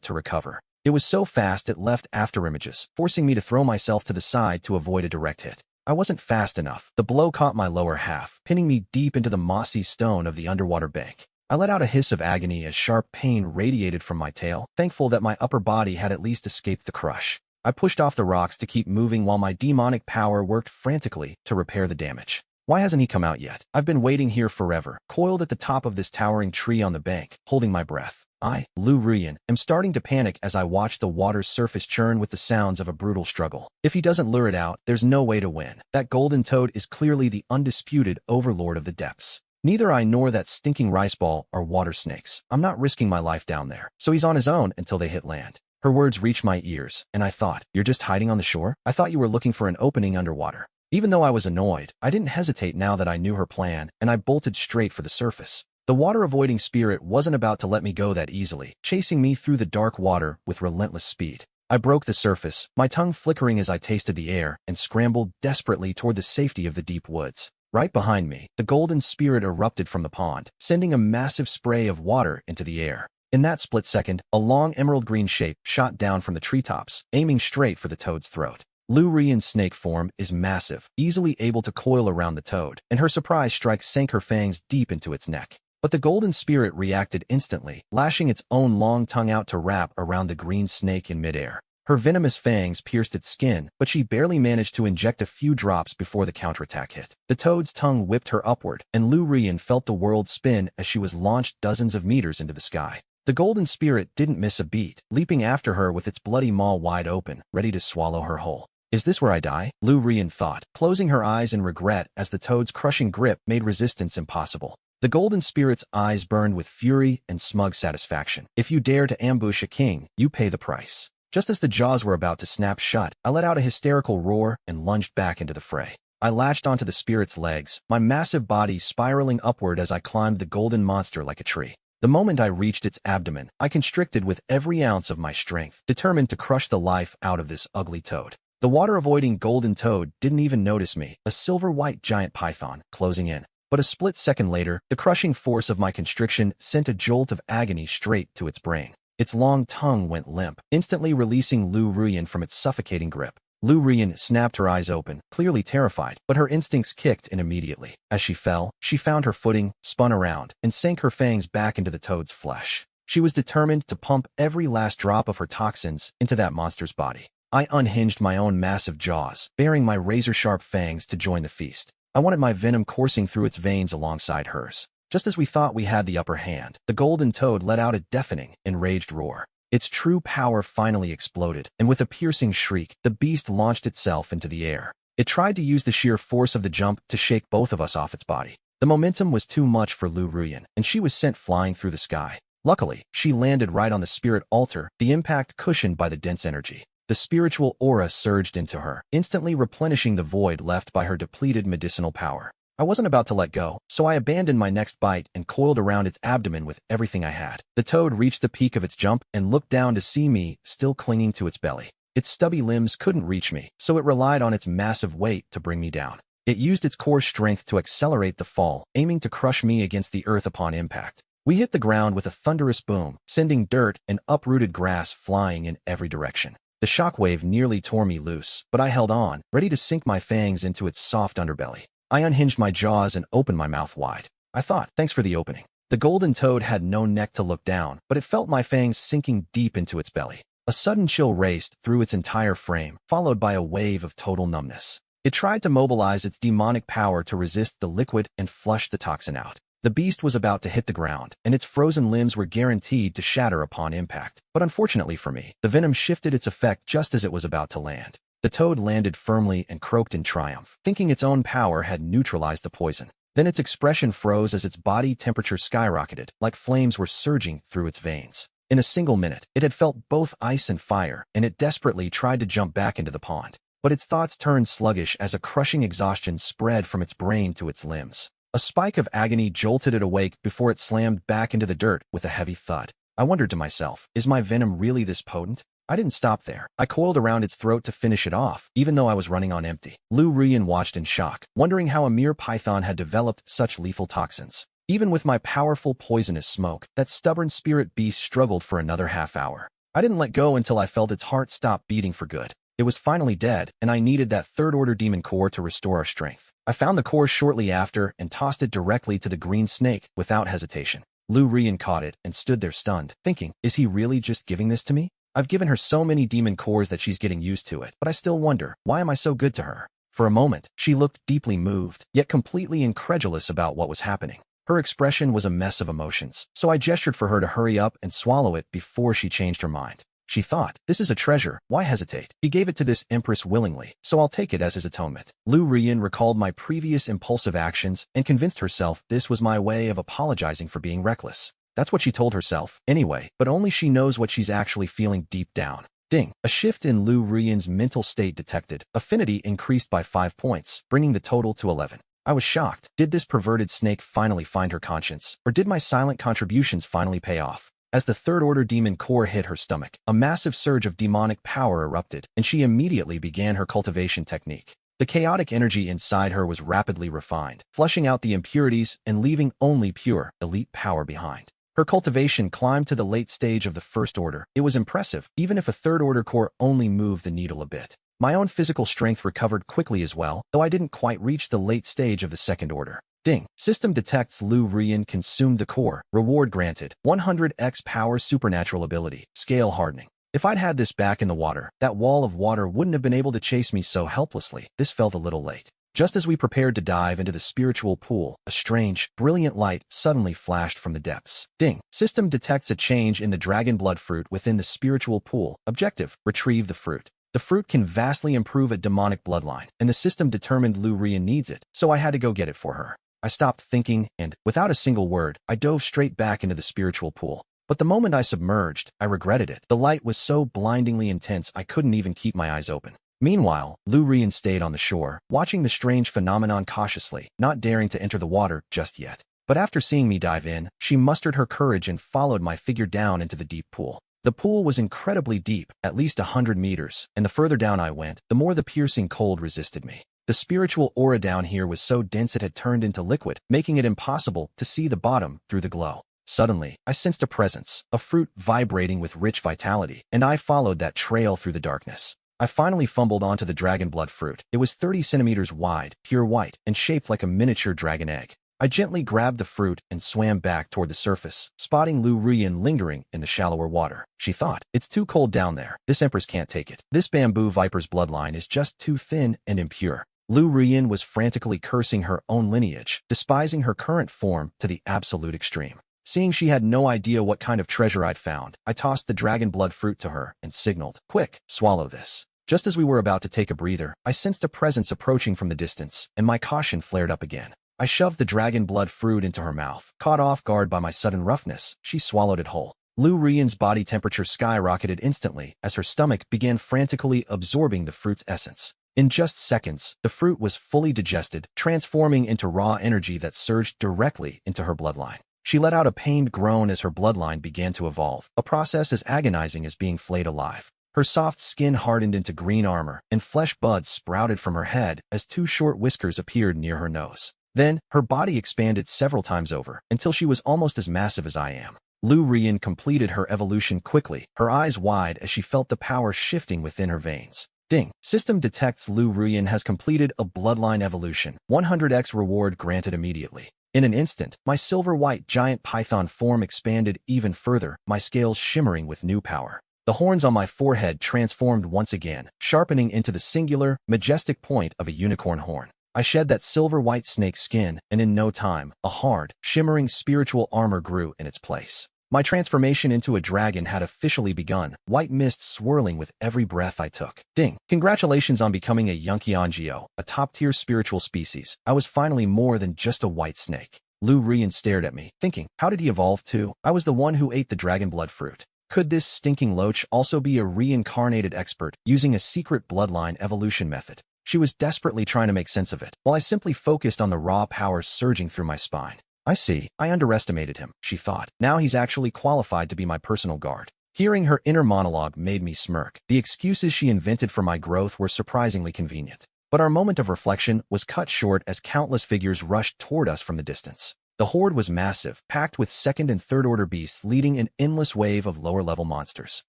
to recover. It was so fast it left afterimages, forcing me to throw myself to the side to avoid a direct hit. I wasn't fast enough. The blow caught my lower half, pinning me deep into the mossy stone of the underwater bank. I let out a hiss of agony as sharp pain radiated from my tail, thankful that my upper body had at least escaped the crush. I pushed off the rocks to keep moving while my demonic power worked frantically to repair the damage. Why hasn't he come out yet? I've been waiting here forever, coiled at the top of this towering tree on the bank, holding my breath. I, Lu Ruyan, am starting to panic as I watch the water's surface churn with the sounds of a brutal struggle. If he doesn't lure it out, there's no way to win. That golden toad is clearly the undisputed overlord of the depths. Neither I nor that stinking rice ball are water snakes. I'm not risking my life down there, so he's on his own until they hit land. Her words reached my ears, and I thought, you're just hiding on the shore? I thought you were looking for an opening underwater. Even though I was annoyed, I didn't hesitate now that I knew her plan, and I bolted straight for the surface. The water-avoiding spirit wasn't about to let me go that easily, chasing me through the dark water with relentless speed. I broke the surface, my tongue flickering as I tasted the air, and scrambled desperately toward the safety of the deep woods. Right behind me, the golden spirit erupted from the pond, sending a massive spray of water into the air. In that split second, a long emerald-green shape shot down from the treetops, aiming straight for the toad's throat. Lu Ruyan's snake form is massive, easily able to coil around the toad, and her surprise strike sank her fangs deep into its neck. But the golden spirit reacted instantly, lashing its own long tongue out to wrap around the green snake in midair. Her venomous fangs pierced its skin, but she barely managed to inject a few drops before the counterattack hit. The toad's tongue whipped her upward, and Lu Ruyan felt the world spin as she was launched dozens of meters into the sky. The golden spirit didn't miss a beat, leaping after her with its bloody maw wide open, ready to swallow her whole. Is this where I die? Lu Ruyan thought, closing her eyes in regret as the toad's crushing grip made resistance impossible. The golden spirit's eyes burned with fury and smug satisfaction. If you dare to ambush a king, you pay the price. Just as the jaws were about to snap shut, I let out a hysterical roar and lunged back into the fray. I latched onto the spirit's legs, my massive body spiraling upward as I climbed the golden monster like a tree. The moment I reached its abdomen, I constricted with every ounce of my strength, determined to crush the life out of this ugly toad. The water-avoiding golden toad didn't even notice me, a silver-white giant python, closing in. But a split second later, the crushing force of my constriction sent a jolt of agony straight to its brain. Its long tongue went limp, instantly releasing Lu Ruyan from its suffocating grip. Lu Ruyan snapped her eyes open, clearly terrified, but her instincts kicked in immediately. As she fell, she found her footing, spun around, and sank her fangs back into the toad's flesh. She was determined to pump every last drop of her toxins into that monster's body. I unhinged my own massive jaws, baring my razor-sharp fangs to join the feast. I wanted my venom coursing through its veins alongside hers. Just as we thought we had the upper hand, the golden toad let out a deafening, enraged roar. Its true power finally exploded, and with a piercing shriek, the beast launched itself into the air. It tried to use the sheer force of the jump to shake both of us off its body. The momentum was too much for Lu Ruyan, and she was sent flying through the sky. Luckily, she landed right on the spirit altar, the impact cushioned by the dense energy. The spiritual aura surged into her, instantly replenishing the void left by her depleted medicinal power. I wasn't about to let go, so I abandoned my next bite and coiled around its abdomen with everything I had. The toad reached the peak of its jump and looked down to see me, still clinging to its belly. Its stubby limbs couldn't reach me, so it relied on its massive weight to bring me down. It used its core strength to accelerate the fall, aiming to crush me against the earth upon impact. We hit the ground with a thunderous boom, sending dirt and uprooted grass flying in every direction. The shockwave nearly tore me loose, but I held on, ready to sink my fangs into its soft underbelly. I unhinged my jaws and opened my mouth wide. I thought, thanks for the opening. The golden toad had no neck to look down, but it felt my fangs sinking deep into its belly. A sudden chill raced through its entire frame, followed by a wave of total numbness. It tried to mobilize its demonic power to resist the liquid and flush the toxin out. The beast was about to hit the ground, and its frozen limbs were guaranteed to shatter upon impact. But unfortunately for me, the venom shifted its effect just as it was about to land. The toad landed firmly and croaked in triumph, thinking its own power had neutralized the poison. Then its expression froze as its body temperature skyrocketed, like flames were surging through its veins. In a single minute, it had felt both ice and fire, and it desperately tried to jump back into the pond. but its thoughts turned sluggish as a crushing exhaustion spread from its brain to its limbs. A spike of agony jolted it awake before it slammed back into the dirt with a heavy thud. I wondered to myself, is my venom really this potent? I didn't stop there. I coiled around its throat to finish it off, even though I was running on empty. Lu Rian watched in shock, wondering how a mere python had developed such lethal toxins. Even with my powerful poisonous smoke, that stubborn spirit beast struggled for another half hour. I didn't let go until I felt its heart stop beating for good. It was finally dead, and I needed that third-order demon core to restore our strength. I found the core shortly after and tossed it directly to the green snake without hesitation. Lu Rian caught it and stood there stunned, thinking, is he really just giving this to me? I've given her so many demon cores that she's getting used to it, but I still wonder, why am I so good to her? For a moment, she looked deeply moved, yet completely incredulous about what was happening. Her expression was a mess of emotions, so I gestured for her to hurry up and swallow it before she changed her mind. She thought, this is a treasure, why hesitate? He gave it to this empress willingly, so I'll take it as his atonement. Lu Rian recalled my previous impulsive actions and convinced herself this was my way of apologizing for being reckless. That's what she told herself, anyway, but only she knows what she's actually feeling deep down. Ding. A shift in Lu Rian's mental state detected. Affinity increased by 5 points, bringing the total to 11. I was shocked. Did this perverted snake finally find her conscience, or did my silent contributions finally pay off? As the third-order demon core hit her stomach, a massive surge of demonic power erupted, and she immediately began her cultivation technique. The chaotic energy inside her was rapidly refined, flushing out the impurities and leaving only pure, elite power behind. Her cultivation climbed to the late stage of the first order. It was impressive, even if a third-order core only moved the needle a bit. My own physical strength recovered quickly as well, though I didn't quite reach the late stage of the second order. Ding. System detects Lu Rian consumed the core. Reward granted. 100x power supernatural ability. Scale hardening. If I'd had this back in the water, that wall of water wouldn't have been able to chase me so helplessly. This felt a little late. Just as we prepared to dive into the spiritual pool, a strange, brilliant light suddenly flashed from the depths. Ding. System detects a change in the dragon blood fruit within the spiritual pool. Objective. Retrieve the fruit. The fruit can vastly improve a demonic bloodline, and the system determined Lu Rian needs it, so I had to go get it for her. I stopped thinking, and, without a single word, I dove straight back into the spiritual pool. But the moment I submerged, I regretted it. The light was so blindingly intense I couldn't even keep my eyes open. Meanwhile, Lu Rian stayed on the shore, watching the strange phenomenon cautiously, not daring to enter the water just yet. But after seeing me dive in, she mustered her courage and followed my figure down into the deep pool. The pool was incredibly deep, at least 100 meters, and the further down I went, the more the piercing cold resisted me. The spiritual aura down here was so dense it had turned into liquid, making it impossible to see the bottom through the glow. Suddenly, I sensed a presence, a fruit vibrating with rich vitality, and I followed that trail through the darkness. I finally fumbled onto the dragon blood fruit. It was 30 centimeters wide, pure white, and shaped like a miniature dragon egg. I gently grabbed the fruit and swam back toward the surface, spotting Lu Rian lingering in the shallower water. She thought, it's too cold down there. This empress can't take it. This bamboo viper's bloodline is just too thin and impure. Lu Rian was frantically cursing her own lineage, despising her current form to the absolute extreme. Seeing she had no idea what kind of treasure I'd found, I tossed the dragon blood fruit to her and signaled, quick, swallow this. Just as we were about to take a breather, I sensed a presence approaching from the distance, and my caution flared up again. I shoved the dragon blood fruit into her mouth. Caught off guard by my sudden roughness, she swallowed it whole. Lu Rian's body temperature skyrocketed instantly as her stomach began frantically absorbing the fruit's essence. In just seconds, the fruit was fully digested, transforming into raw energy that surged directly into her bloodline. She let out a pained groan as her bloodline began to evolve, a process as agonizing as being flayed alive. Her soft skin hardened into green armor, and flesh buds sprouted from her head as 2 short whiskers appeared near her nose. Then, her body expanded several times over, until she was almost as massive as I am. Lu Rian completed her evolution quickly, her eyes wide as she felt the power shifting within her veins. Ding. System detects Lu Rian has completed a bloodline evolution. 100x reward granted immediately. In an instant, my silver-white giant python form expanded even further, my scales shimmering with new power. The horns on my forehead transformed once again, sharpening into the singular, majestic point of a unicorn horn. I shed that silver-white snake skin, and in no time, a hard, shimmering spiritual armor grew in its place. My transformation into a dragon had officially begun, white mist swirling with every breath I took. Ding. Congratulations on becoming a Yunqiangio, a top-tier spiritual species. I was finally more than just a white snake. Lu Rian stared at me, thinking, how did he evolve too? I was the one who ate the dragon blood fruit. Could this stinking loach also be a reincarnated expert using a secret bloodline evolution method? She was desperately trying to make sense of it, while I simply focused on the raw power surging through my spine. I see, I underestimated him, she thought. Now he's actually qualified to be my personal guard. Hearing her inner monologue made me smirk. The excuses she invented for my growth were surprisingly convenient. But our moment of reflection was cut short as countless figures rushed toward us from the distance. The horde was massive, packed with second and third order beasts leading an endless wave of lower-level monsters.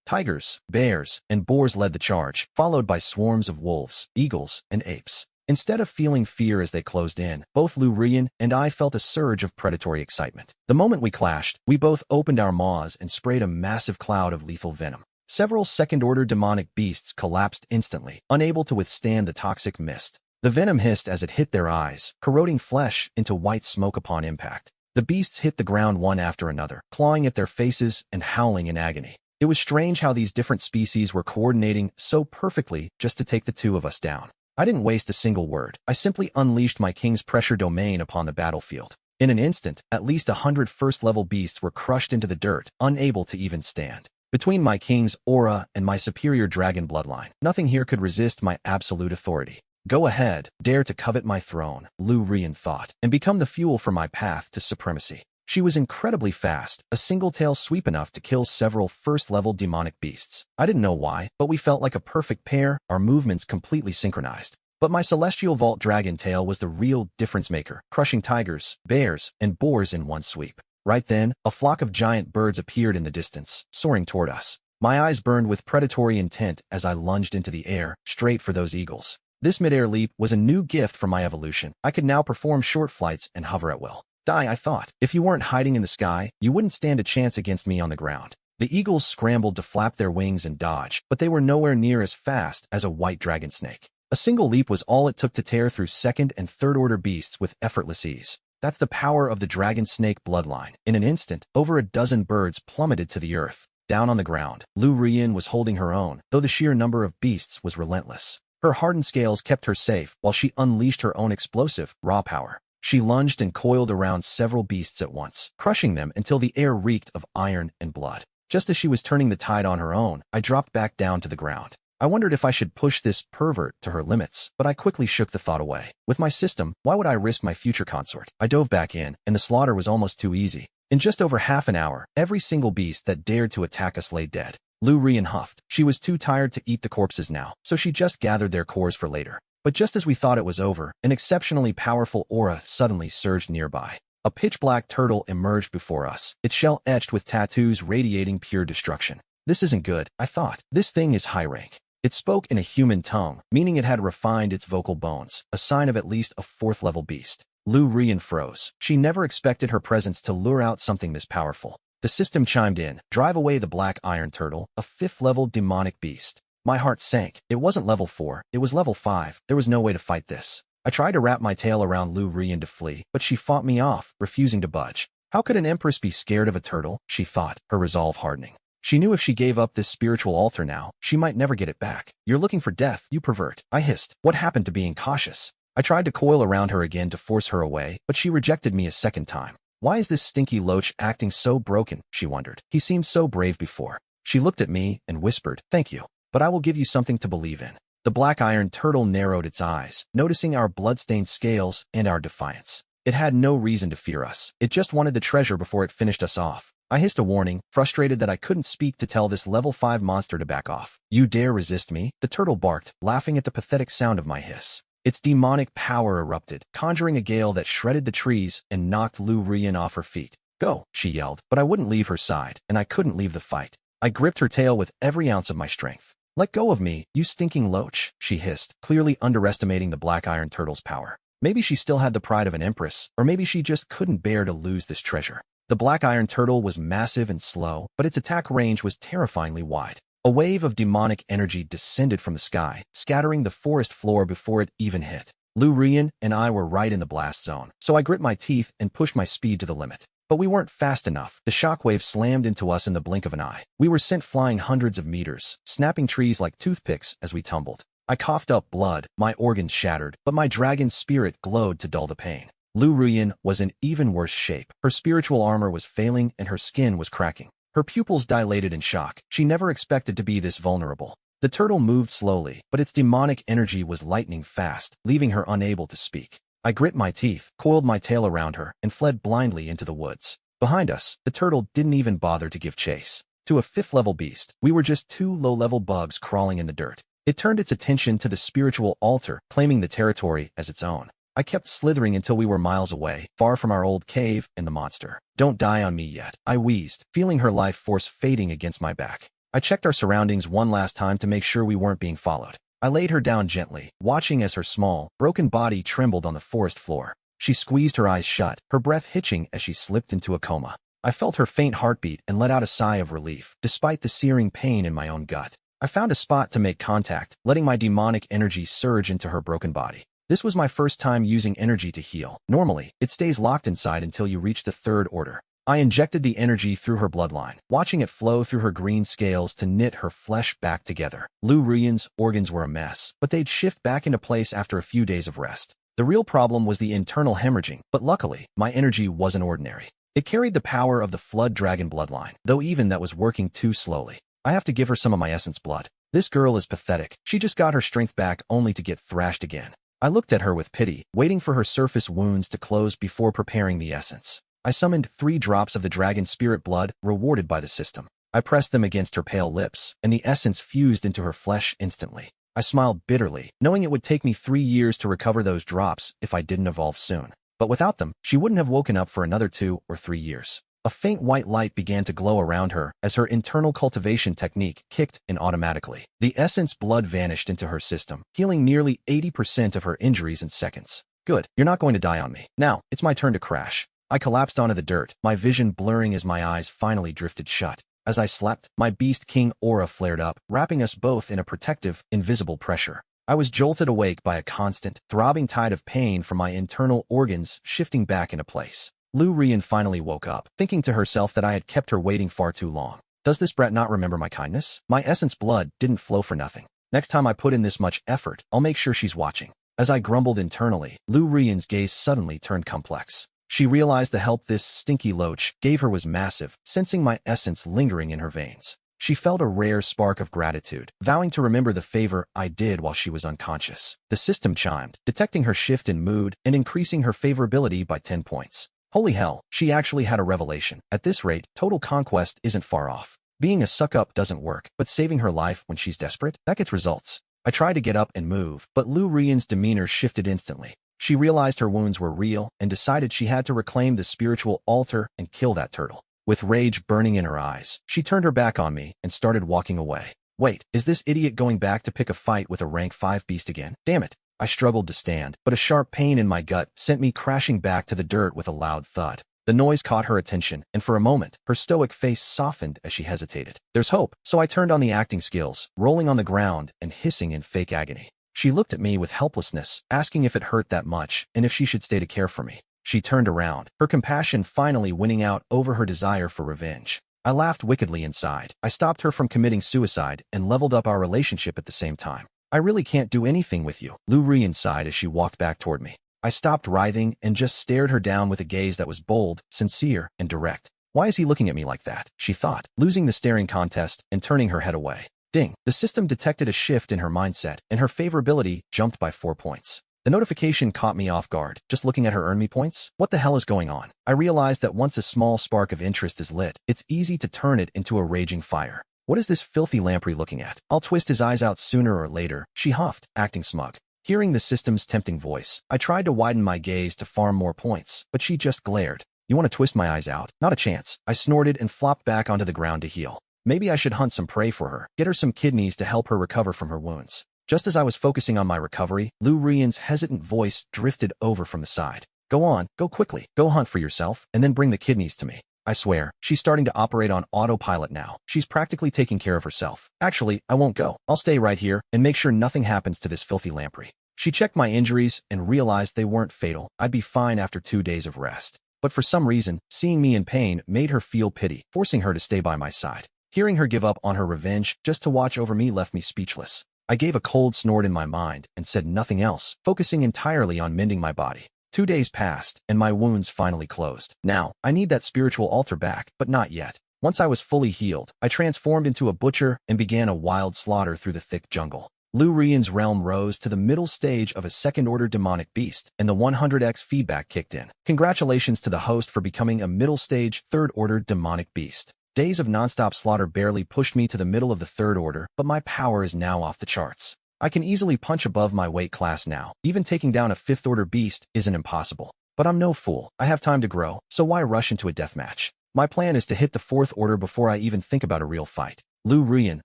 Tigers, bears, and boars led the charge, followed by swarms of wolves, eagles, and apes. Instead of feeling fear as they closed in, both Lu Rian and I felt a surge of predatory excitement. The moment we clashed, we both opened our maws and sprayed a massive cloud of lethal venom. Several second-order demonic beasts collapsed instantly, unable to withstand the toxic mist. The venom hissed as it hit their eyes, corroding flesh into white smoke upon impact. The beasts hit the ground one after another, clawing at their faces and howling in agony. It was strange how these different species were coordinating so perfectly just to take the two of us down. I didn't waste a single word. I simply unleashed my king's pressure domain upon the battlefield. In an instant, at least 100 first-level beasts were crushed into the dirt, unable to even stand. Between my king's aura and my superior dragon bloodline, nothing here could resist my absolute authority. Go ahead, dare to covet my throne, Lu Rian thought, and become the fuel for my path to supremacy. She was incredibly fast, a single tail sweep enough to kill several first-level demonic beasts. I didn't know why, but we felt like a perfect pair, our movements completely synchronized. But my celestial vault dragon tail was the real difference-maker, crushing tigers, bears, and boars in one sweep. Right then, a flock of giant birds appeared in the distance, soaring toward us. My eyes burned with predatory intent as I lunged into the air, straight for those eagles. This mid-air leap was a new gift from my evolution. I could now perform short flights and hover at will. I thought. If you weren't hiding in the sky, you wouldn't stand a chance against me on the ground. The eagles scrambled to flap their wings and dodge, but they were nowhere near as fast as a white dragon snake. A single leap was all it took to tear through second and third order beasts with effortless ease. That's the power of the dragon snake bloodline. In an instant, over a dozen birds plummeted to the earth. Down on the ground, Lu Rian was holding her own, though the sheer number of beasts was relentless. Her hardened scales kept her safe while she unleashed her own explosive, raw power. She lunged and coiled around several beasts at once, crushing them until the air reeked of iron and blood. Just as she was turning the tide on her own, I dropped back down to the ground. I wondered if I should push this pervert to her limits, but I quickly shook the thought away. With my system, why would I risk my future consort? I dove back in, and the slaughter was almost too easy. In just over half an hour, every single beast that dared to attack us lay dead. Lu Rian huffed. She was too tired to eat the corpses now, so she just gathered their cores for later. But just as we thought it was over, an exceptionally powerful aura suddenly surged nearby. A pitch-black turtle emerged before us, its shell etched with tattoos radiating pure destruction. This isn't good, I thought. This thing is high rank. It spoke in a human tongue, meaning it had refined its vocal bones, a sign of at least a fourth-level beast. Lu Rian froze. She never expected her presence to lure out something this powerful. The system chimed in, drive away the black iron turtle, a fifth-level demonic beast. My heart sank. It wasn't level 4, it was level 5. There was no way to fight this. I tried to wrap my tail around Lu Rian to flee, but she fought me off, refusing to budge. How could an empress be scared of a turtle? She thought, her resolve hardening. She knew if she gave up this spiritual altar now, she might never get it back. You're looking for death, you pervert. I hissed. What happened to being cautious? I tried to coil around her again to force her away, but she rejected me a second time. Why is this stinky loach acting so broken? She wondered. He seemed so brave before. She looked at me and whispered, thank you. But I will give you something to believe in. The black iron turtle narrowed its eyes, noticing our blood-stained scales and our defiance. It had no reason to fear us. It just wanted the treasure before it finished us off. I hissed a warning, frustrated that I couldn't speak to tell this level 5 monster to back off. You dare resist me? The turtle barked, laughing at the pathetic sound of my hiss. Its demonic power erupted, conjuring a gale that shredded the trees and knocked Lu Rian off her feet. Go, she yelled, but I wouldn't leave her side, and I couldn't leave the fight. I gripped her tail with every ounce of my strength. Let go of me, you stinking loach, she hissed, clearly underestimating the black iron turtle's power. Maybe she still had the pride of an empress, or maybe she just couldn't bear to lose this treasure. The black iron turtle was massive and slow, but its attack range was terrifyingly wide. A wave of demonic energy descended from the sky, scattering the forest floor before it even hit. Lu Rian and I were right in the blast zone, so I grit my teeth and pushed my speed to the limit. But we weren't fast enough. The shockwave slammed into us in the blink of an eye. We were sent flying hundreds of meters, snapping trees like toothpicks as we tumbled. I coughed up blood, my organs shattered, but my dragon spirit glowed to dull the pain. Lu Rian was in even worse shape. Her spiritual armor was failing and her skin was cracking. Her pupils dilated in shock. She never expected to be this vulnerable. The turtle moved slowly, but its demonic energy was lightning fast, leaving her unable to speak. I grit my teeth, coiled my tail around her, and fled blindly into the woods. Behind us, the turtle didn't even bother to give chase. To a fifth-level beast, we were just two low-level bugs crawling in the dirt. It turned its attention to the spiritual altar, claiming the territory as its own. I kept slithering until we were miles away, far from our old cave and the monster. "Don't die on me yet," I wheezed, feeling her life force fading against my back. I checked our surroundings one last time to make sure we weren't being followed. I laid her down gently, watching as her small, broken body trembled on the forest floor. She squeezed her eyes shut, her breath hitching as she slipped into a coma. I felt her faint heartbeat and let out a sigh of relief, despite the searing pain in my own gut. I found a spot to make contact, letting my demonic energy surge into her broken body. This was my first time using energy to heal. Normally, it stays locked inside until you reach the third order. I injected the energy through her bloodline, watching it flow through her green scales to knit her flesh back together. Lu Ruyan's organs were a mess, but they'd shift back into place after a few days of rest. The real problem was the internal hemorrhaging, but luckily, my energy wasn't ordinary. It carried the power of the Flood Dragon bloodline, though even that was working too slowly. I have to give her some of my essence blood. This girl is pathetic. She just got her strength back only to get thrashed again. I looked at her with pity, waiting for her surface wounds to close before preparing the essence. I summoned 3 drops of the dragon spirit blood, rewarded by the system. I pressed them against her pale lips, and the essence fused into her flesh instantly. I smiled bitterly, knowing it would take me 3 years to recover those drops if I didn't evolve soon. But without them, she wouldn't have woken up for another 2 or 3 years. A faint white light began to glow around her as her internal cultivation technique kicked in automatically. The essence blood vanished into her system, healing nearly 80% of her injuries in seconds. Good, you're not going to die on me. Now, it's my turn to crash. I collapsed onto the dirt, my vision blurring as my eyes finally drifted shut. As I slept, my Beast King aura flared up, wrapping us both in a protective, invisible pressure. I was jolted awake by a constant, throbbing tide of pain from my internal organs shifting back into place. Lu Ruyan finally woke up, thinking to herself that I had kept her waiting far too long. Does this brat not remember my kindness? My essence blood didn't flow for nothing. Next time I put in this much effort, I'll make sure she's watching. As I grumbled internally, Lu Ruyan's gaze suddenly turned complex. She realized the help this stinky loach gave her was massive, sensing my essence lingering in her veins. She felt a rare spark of gratitude, vowing to remember the favor I did while she was unconscious. The system chimed, detecting her shift in mood and increasing her favorability by 10 points. Holy hell, she actually had a revelation. At this rate, total conquest isn't far off. Being a suck-up doesn't work, but saving her life when she's desperate, that gets results. I tried to get up and move, but Lu Ruyan's demeanor shifted instantly. She realized her wounds were real and decided she had to reclaim the spiritual altar and kill that turtle. With rage burning in her eyes, she turned her back on me and started walking away. Wait, is this idiot going back to pick a fight with a rank 5 beast again? Damn it. I struggled to stand, but a sharp pain in my gut sent me crashing back to the dirt with a loud thud. The noise caught her attention, and for a moment, her stoic face softened as she hesitated. There's hope, so I turned on the acting skills, rolling on the ground and hissing in fake agony. She looked at me with helplessness, asking if it hurt that much and if she should stay to care for me. She turned around, her compassion finally winning out over her desire for revenge. I laughed wickedly inside. I stopped her from committing suicide and leveled up our relationship at the same time. I really can't do anything with you, Lu Ruyan sighed as she walked back toward me. I stopped writhing and just stared her down with a gaze that was bold, sincere, and direct. Why is he looking at me like that? She thought, losing the staring contest and turning her head away. Ding, the system detected a shift in her mindset, and her favorability jumped by 4 points. The notification caught me off guard. Just looking at her earn me points? What the hell is going on? I realized that once a small spark of interest is lit, it's easy to turn it into a raging fire. What is this filthy lamprey looking at? I'll twist his eyes out sooner or later, she huffed, acting smug. Hearing the system's tempting voice, I tried to widen my gaze to farm more points, but she just glared. You want to twist my eyes out? Not a chance. I snorted and flopped back onto the ground to heal. Maybe I should hunt some prey for her, get her some kidneys to help her recover from her wounds. Just as I was focusing on my recovery, Lu Ruyan's hesitant voice drifted over from the side. Go on, go quickly, go hunt for yourself, and then bring the kidneys to me. I swear, she's starting to operate on autopilot now. She's practically taking care of herself. Actually, I won't go. I'll stay right here and make sure nothing happens to this filthy lamprey. She checked my injuries and realized they weren't fatal. I'd be fine after 2 days of rest. But for some reason, seeing me in pain made her feel pity, forcing her to stay by my side. Hearing her give up on her revenge just to watch over me left me speechless. I gave a cold snort in my mind and said nothing else, focusing entirely on mending my body. 2 days passed, and my wounds finally closed. Now, I need that spiritual altar back, but not yet. Once I was fully healed, I transformed into a butcher and began a wild slaughter through the thick jungle. Lu Rian's realm rose to the middle stage of a second-order demonic beast, and the 100x feedback kicked in. Congratulations to the host for becoming a middle-stage, third-order demonic beast. Days of nonstop slaughter barely pushed me to the middle of the third order, but my power is now off the charts. I can easily punch above my weight class now. Even taking down a fifth-order beast isn't impossible. But I'm no fool. I have time to grow, so why rush into a deathmatch? My plan is to hit the fourth order before I even think about a real fight. Lu Rian,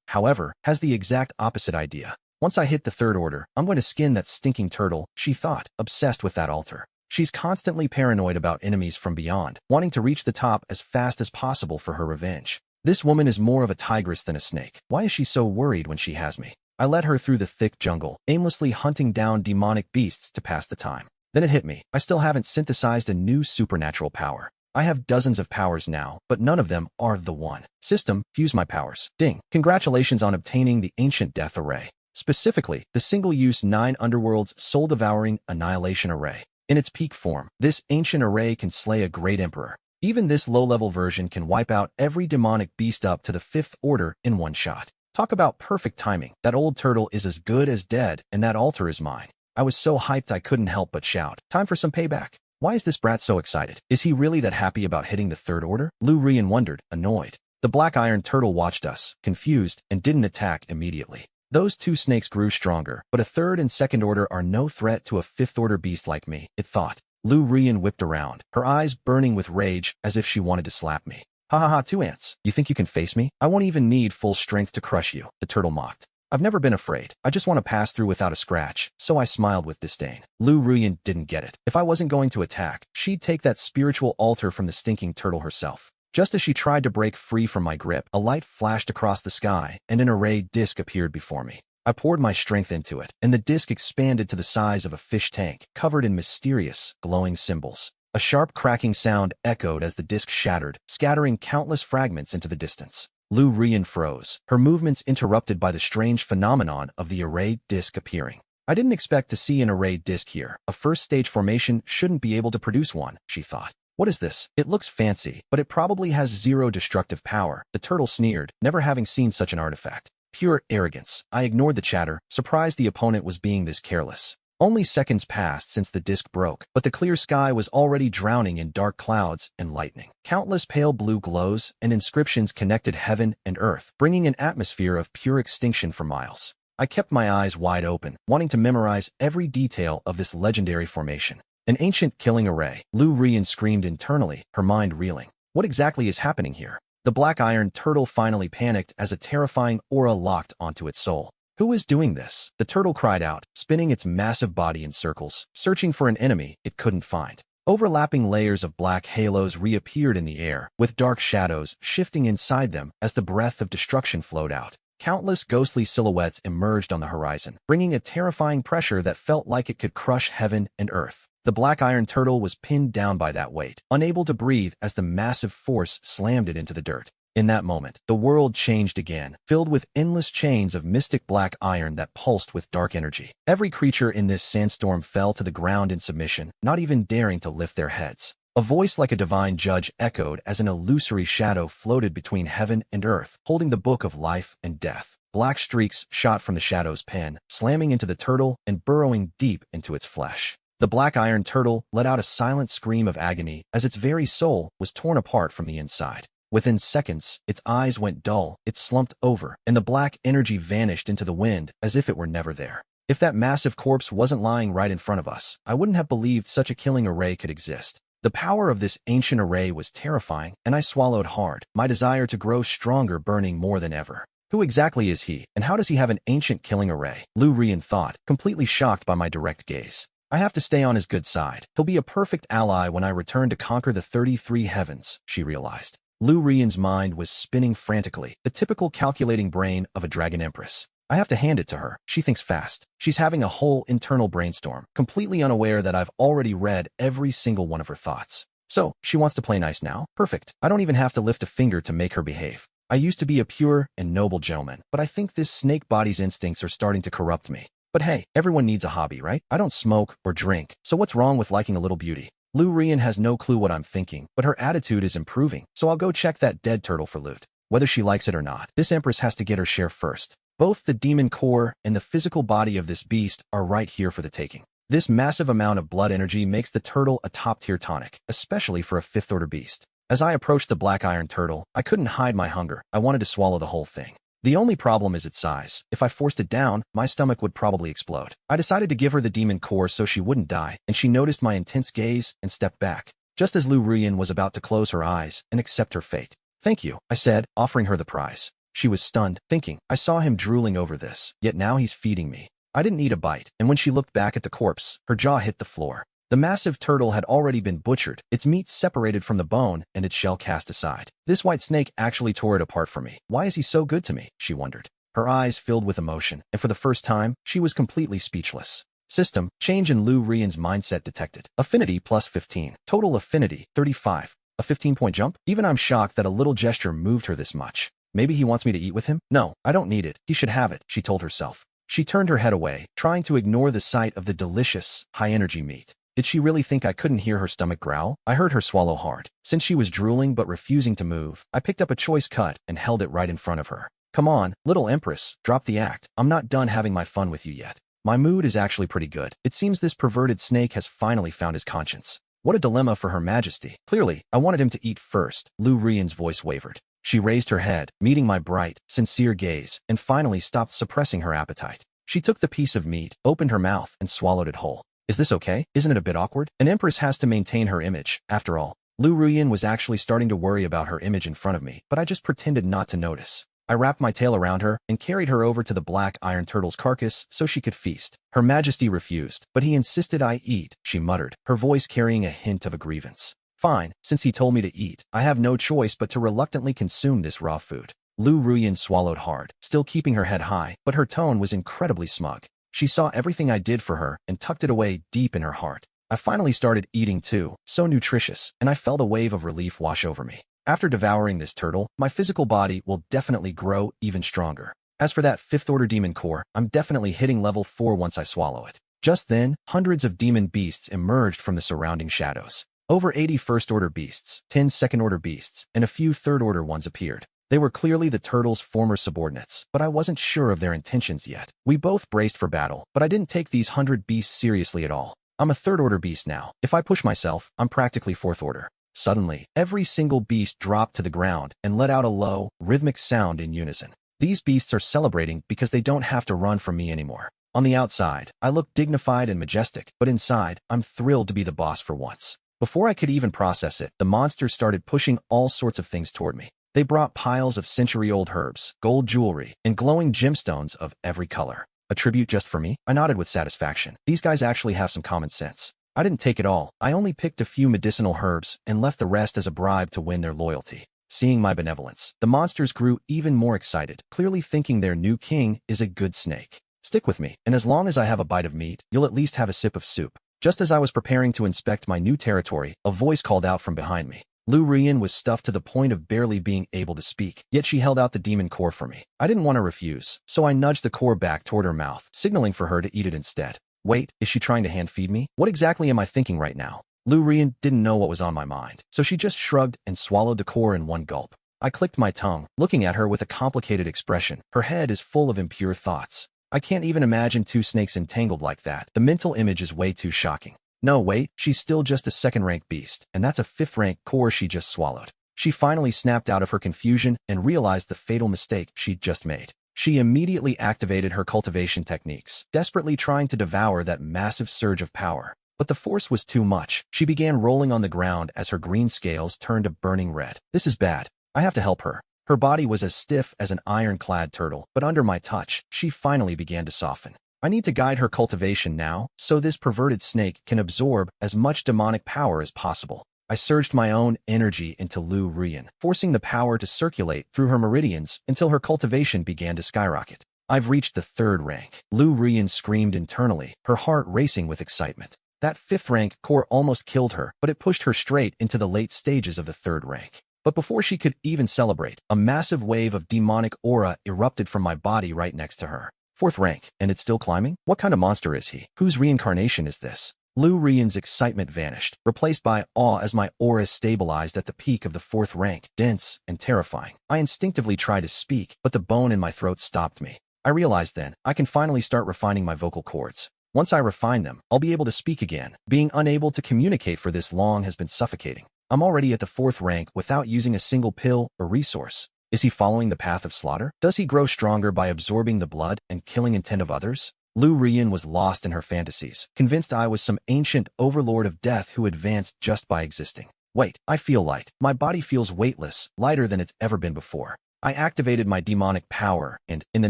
however, has the exact opposite idea. Once I hit the third order, I'm going to skin that stinking turtle, she thought, obsessed with that altar. She's constantly paranoid about enemies from beyond, wanting to reach the top as fast as possible for her revenge. This woman is more of a tigress than a snake. Why is she so worried when she has me? I led her through the thick jungle, aimlessly hunting down demonic beasts to pass the time. Then it hit me. I still haven't synthesized a new supernatural power. I have dozens of powers now, but none of them are the one. System, fuse my powers. Ding. Congratulations on obtaining the Ancient Death Array. Specifically, the single-use 9 Underworlds soul-devouring Annihilation Array. In its peak form, this ancient array can slay a great emperor. Even this low-level version can wipe out every demonic beast up to the 5th order in one shot. Talk about perfect timing. That old turtle is as good as dead, and that altar is mine. I was so hyped I couldn't help but shout. Time for some payback. Why is this brat so excited? Is he really that happy about hitting the third order? Lu Rian wondered, annoyed. The black iron turtle watched us, confused, and didn't attack immediately. Those two snakes grew stronger, but a third and second order are no threat to a fifth-order beast like me, it thought. Lu Rian whipped around, her eyes burning with rage as if she wanted to slap me. Ha ha ha, 2 ants. You think you can face me? I won't even need full strength to crush you, the turtle mocked. I've never been afraid. I just want to pass through without a scratch, so I smiled with disdain. Lu Rian didn't get it. If I wasn't going to attack, she'd take that spiritual altar from the stinking turtle herself. Just as she tried to break free from my grip, a light flashed across the sky, and an array disc appeared before me. I poured my strength into it, and the disc expanded to the size of a fish tank, covered in mysterious, glowing symbols. A sharp cracking sound echoed as the disc shattered, scattering countless fragments into the distance. Lu Rian froze, her movements interrupted by the strange phenomenon of the array disc appearing. I didn't expect to see an array disc here. A first-stage formation shouldn't be able to produce one, she thought. What is this? It looks fancy, but it probably has 0 destructive power, the turtle sneered, never having seen such an artifact. Pure arrogance. I ignored the chatter, surprised the opponent was being this careless. Only seconds passed since the disc broke, but the clear sky was already drowning in dark clouds and lightning. Countless pale blue glows and inscriptions connected heaven and earth, bringing an atmosphere of pure extinction for miles. I kept my eyes wide open, wanting to memorize every detail of this legendary formation. An ancient killing array, Lu Rian screamed internally, her mind reeling. What exactly is happening here? The black iron turtle finally panicked as a terrifying aura locked onto its soul. Who is doing this? The turtle cried out, spinning its massive body in circles, searching for an enemy it couldn't find. Overlapping layers of black halos reappeared in the air, with dark shadows shifting inside them as the breath of destruction flowed out. Countless ghostly silhouettes emerged on the horizon, bringing a terrifying pressure that felt like it could crush heaven and earth. The black iron turtle was pinned down by that weight, unable to breathe as the massive force slammed it into the dirt. In that moment, the world changed again, filled with endless chains of mystic black iron that pulsed with dark energy. Every creature in this sandstorm fell to the ground in submission, not even daring to lift their heads. A voice like a divine judge echoed as an illusory shadow floated between heaven and earth, holding the book of life and death. Black streaks shot from the shadow's pen, slamming into the turtle and burrowing deep into its flesh. The black iron turtle let out a silent scream of agony as its very soul was torn apart from the inside. Within seconds, its eyes went dull, it slumped over, and the black energy vanished into the wind as if it were never there. If that massive corpse wasn't lying right in front of us, I wouldn't have believed such a killing array could exist. The power of this ancient array was terrifying, and I swallowed hard, my desire to grow stronger burning more than ever. Who exactly is he, and how does he have an ancient killing array? Lu Rian thought, completely shocked by my direct gaze. I have to stay on his good side. He'll be a perfect ally when I return to conquer the 33 heavens, she realized. Lu Rian's mind was spinning frantically, the typical calculating brain of a dragon empress. I have to hand it to her. She thinks fast. She's having a whole internal brainstorm, completely unaware that I've already read every single one of her thoughts. So, she wants to play nice now? Perfect. I don't even have to lift a finger to make her behave. I used to be a pure and noble gentleman, but I think this snake body's instincts are starting to corrupt me. But hey, everyone needs a hobby, right? I don't smoke or drink, so what's wrong with liking a little beauty? Lu Rian has no clue what I'm thinking, but her attitude is improving, so I'll go check that dead turtle for loot. Whether she likes it or not, this Empress has to get her share first. Both the demon core and the physical body of this beast are right here for the taking. This massive amount of blood energy makes the turtle a top-tier tonic, especially for a fifth-order beast. As I approached the black iron turtle, I couldn't hide my hunger. I wanted to swallow the whole thing. The only problem is its size. If I forced it down, my stomach would probably explode. I decided to give her the demon core so she wouldn't die, and she noticed my intense gaze and stepped back, just as Lu Rian was about to close her eyes and accept her fate. "Thank you," I said, offering her the prize. She was stunned, thinking, I saw him drooling over this, yet now he's feeding me. I didn't eat a bite, and when she looked back at the corpse, her jaw hit the floor. The massive turtle had already been butchered, its meat separated from the bone and its shell cast aside. This white snake actually tore it apart for me. Why is he so good to me? She wondered. Her eyes filled with emotion, and for the first time, she was completely speechless. System, change in Lu Rian's mindset detected. Affinity plus 15. Total affinity, 35. A 15-point jump? Even I'm shocked that a little gesture moved her this much. Maybe he wants me to eat with him? No, I don't need it. He should have it, she told herself. She turned her head away, trying to ignore the sight of the delicious, high-energy meat. Did she really think I couldn't hear her stomach growl? I heard her swallow hard. Since she was drooling but refusing to move, I picked up a choice cut and held it right in front of her. Come on, little Empress, drop the act. I'm not done having my fun with you yet. My mood is actually pretty good. It seems this perverted snake has finally found his conscience. What a dilemma for Her Majesty. Clearly, I wanted him to eat first. Lu Rian's voice wavered. She raised her head, meeting my bright, sincere gaze, and finally stopped suppressing her appetite. She took the piece of meat, opened her mouth, and swallowed it whole. Is this okay? Isn't it a bit awkward? An empress has to maintain her image, after all. Lu Rian was actually starting to worry about her image in front of me, but I just pretended not to notice. I wrapped my tail around her and carried her over to the black iron turtle's carcass so she could feast. Her Majesty refused, but he insisted I eat, she muttered, her voice carrying a hint of a grievance. Fine, since he told me to eat, I have no choice but to reluctantly consume this raw food. Lu Rian swallowed hard, still keeping her head high, but her tone was incredibly smug. She saw everything I did for her and tucked it away deep in her heart. I finally started eating too, so nutritious, and I felt a wave of relief wash over me. After devouring this turtle, my physical body will definitely grow even stronger. As for that fifth-order demon core, I'm definitely hitting level 4 once I swallow it. Just then, hundreds of demon beasts emerged from the surrounding shadows. Over 80 first-order beasts, 10 second-order beasts, and a few third-order ones appeared. They were clearly the turtle's former subordinates, but I wasn't sure of their intentions yet. We both braced for battle, but I didn't take these 100 beasts seriously at all. I'm a third-order beast now. If I push myself, I'm practically fourth-order. Suddenly, every single beast dropped to the ground and let out a low, rhythmic sound in unison. These beasts are celebrating because they don't have to run from me anymore. On the outside, I look dignified and majestic, but inside, I'm thrilled to be the boss for once. Before I could even process it, the monsters started pushing all sorts of things toward me. They brought piles of century-old herbs, gold jewelry, and glowing gemstones of every color. A tribute just for me? I nodded with satisfaction. These guys actually have some common sense. I didn't take it all. I only picked a few medicinal herbs and left the rest as a bribe to win their loyalty. Seeing my benevolence, the monsters grew even more excited, clearly thinking their new king is a good snake. Stick with me, and as long as I have a bite of meat, you'll at least have a sip of soup. Just as I was preparing to inspect my new territory, a voice called out from behind me. Lu Rian was stuffed to the point of barely being able to speak, yet she held out the demon core for me. I didn't want to refuse, so I nudged the core back toward her mouth, signaling for her to eat it instead. Wait, is she trying to hand-feed me? What exactly am I thinking right now? Lu Rian didn't know what was on my mind, so she just shrugged and swallowed the core in one gulp. I clicked my tongue, looking at her with a complicated expression. Her head is full of impure thoughts. I can't even imagine two snakes entangled like that. The mental image is way too shocking. No, wait, she's still just a second-rank beast, and that's a fifth-rank core she just swallowed. She finally snapped out of her confusion and realized the fatal mistake she'd just made. She immediately activated her cultivation techniques, desperately trying to devour that massive surge of power. But the force was too much. She began rolling on the ground as her green scales turned a burning red. This is bad. I have to help her. Her body was as stiff as an iron-clad turtle, but under my touch, she finally began to soften. I need to guide her cultivation now, so this perverted snake can absorb as much demonic power as possible. I surged my own energy into Lu Rian, forcing the power to circulate through her meridians until her cultivation began to skyrocket. I've reached the third rank. Lu Rian screamed internally, her heart racing with excitement. That fifth-rank core almost killed her, but it pushed her straight into the late stages of the third rank. But before she could even celebrate, a massive wave of demonic aura erupted from my body right next to her. Fourth rank, and it's still climbing? What kind of monster is he? Whose reincarnation is this? Lu Rian's excitement vanished, replaced by awe as my aura stabilized at the peak of the 4th rank, dense and terrifying. I instinctively tried to speak, but the bone in my throat stopped me. I realized then, I can finally start refining my vocal cords. Once I refine them, I'll be able to speak again. Being unable to communicate for this long has been suffocating. I'm already at the 4th rank without using a single pill or resource. Is he following the path of slaughter? Does he grow stronger by absorbing the blood and killing intent of others? Lu Rian was lost in her fantasies, convinced I was some ancient overlord of death who advanced just by existing. Wait, I feel light. My body feels weightless, lighter than it's ever been before. I activated my demonic power, and, in the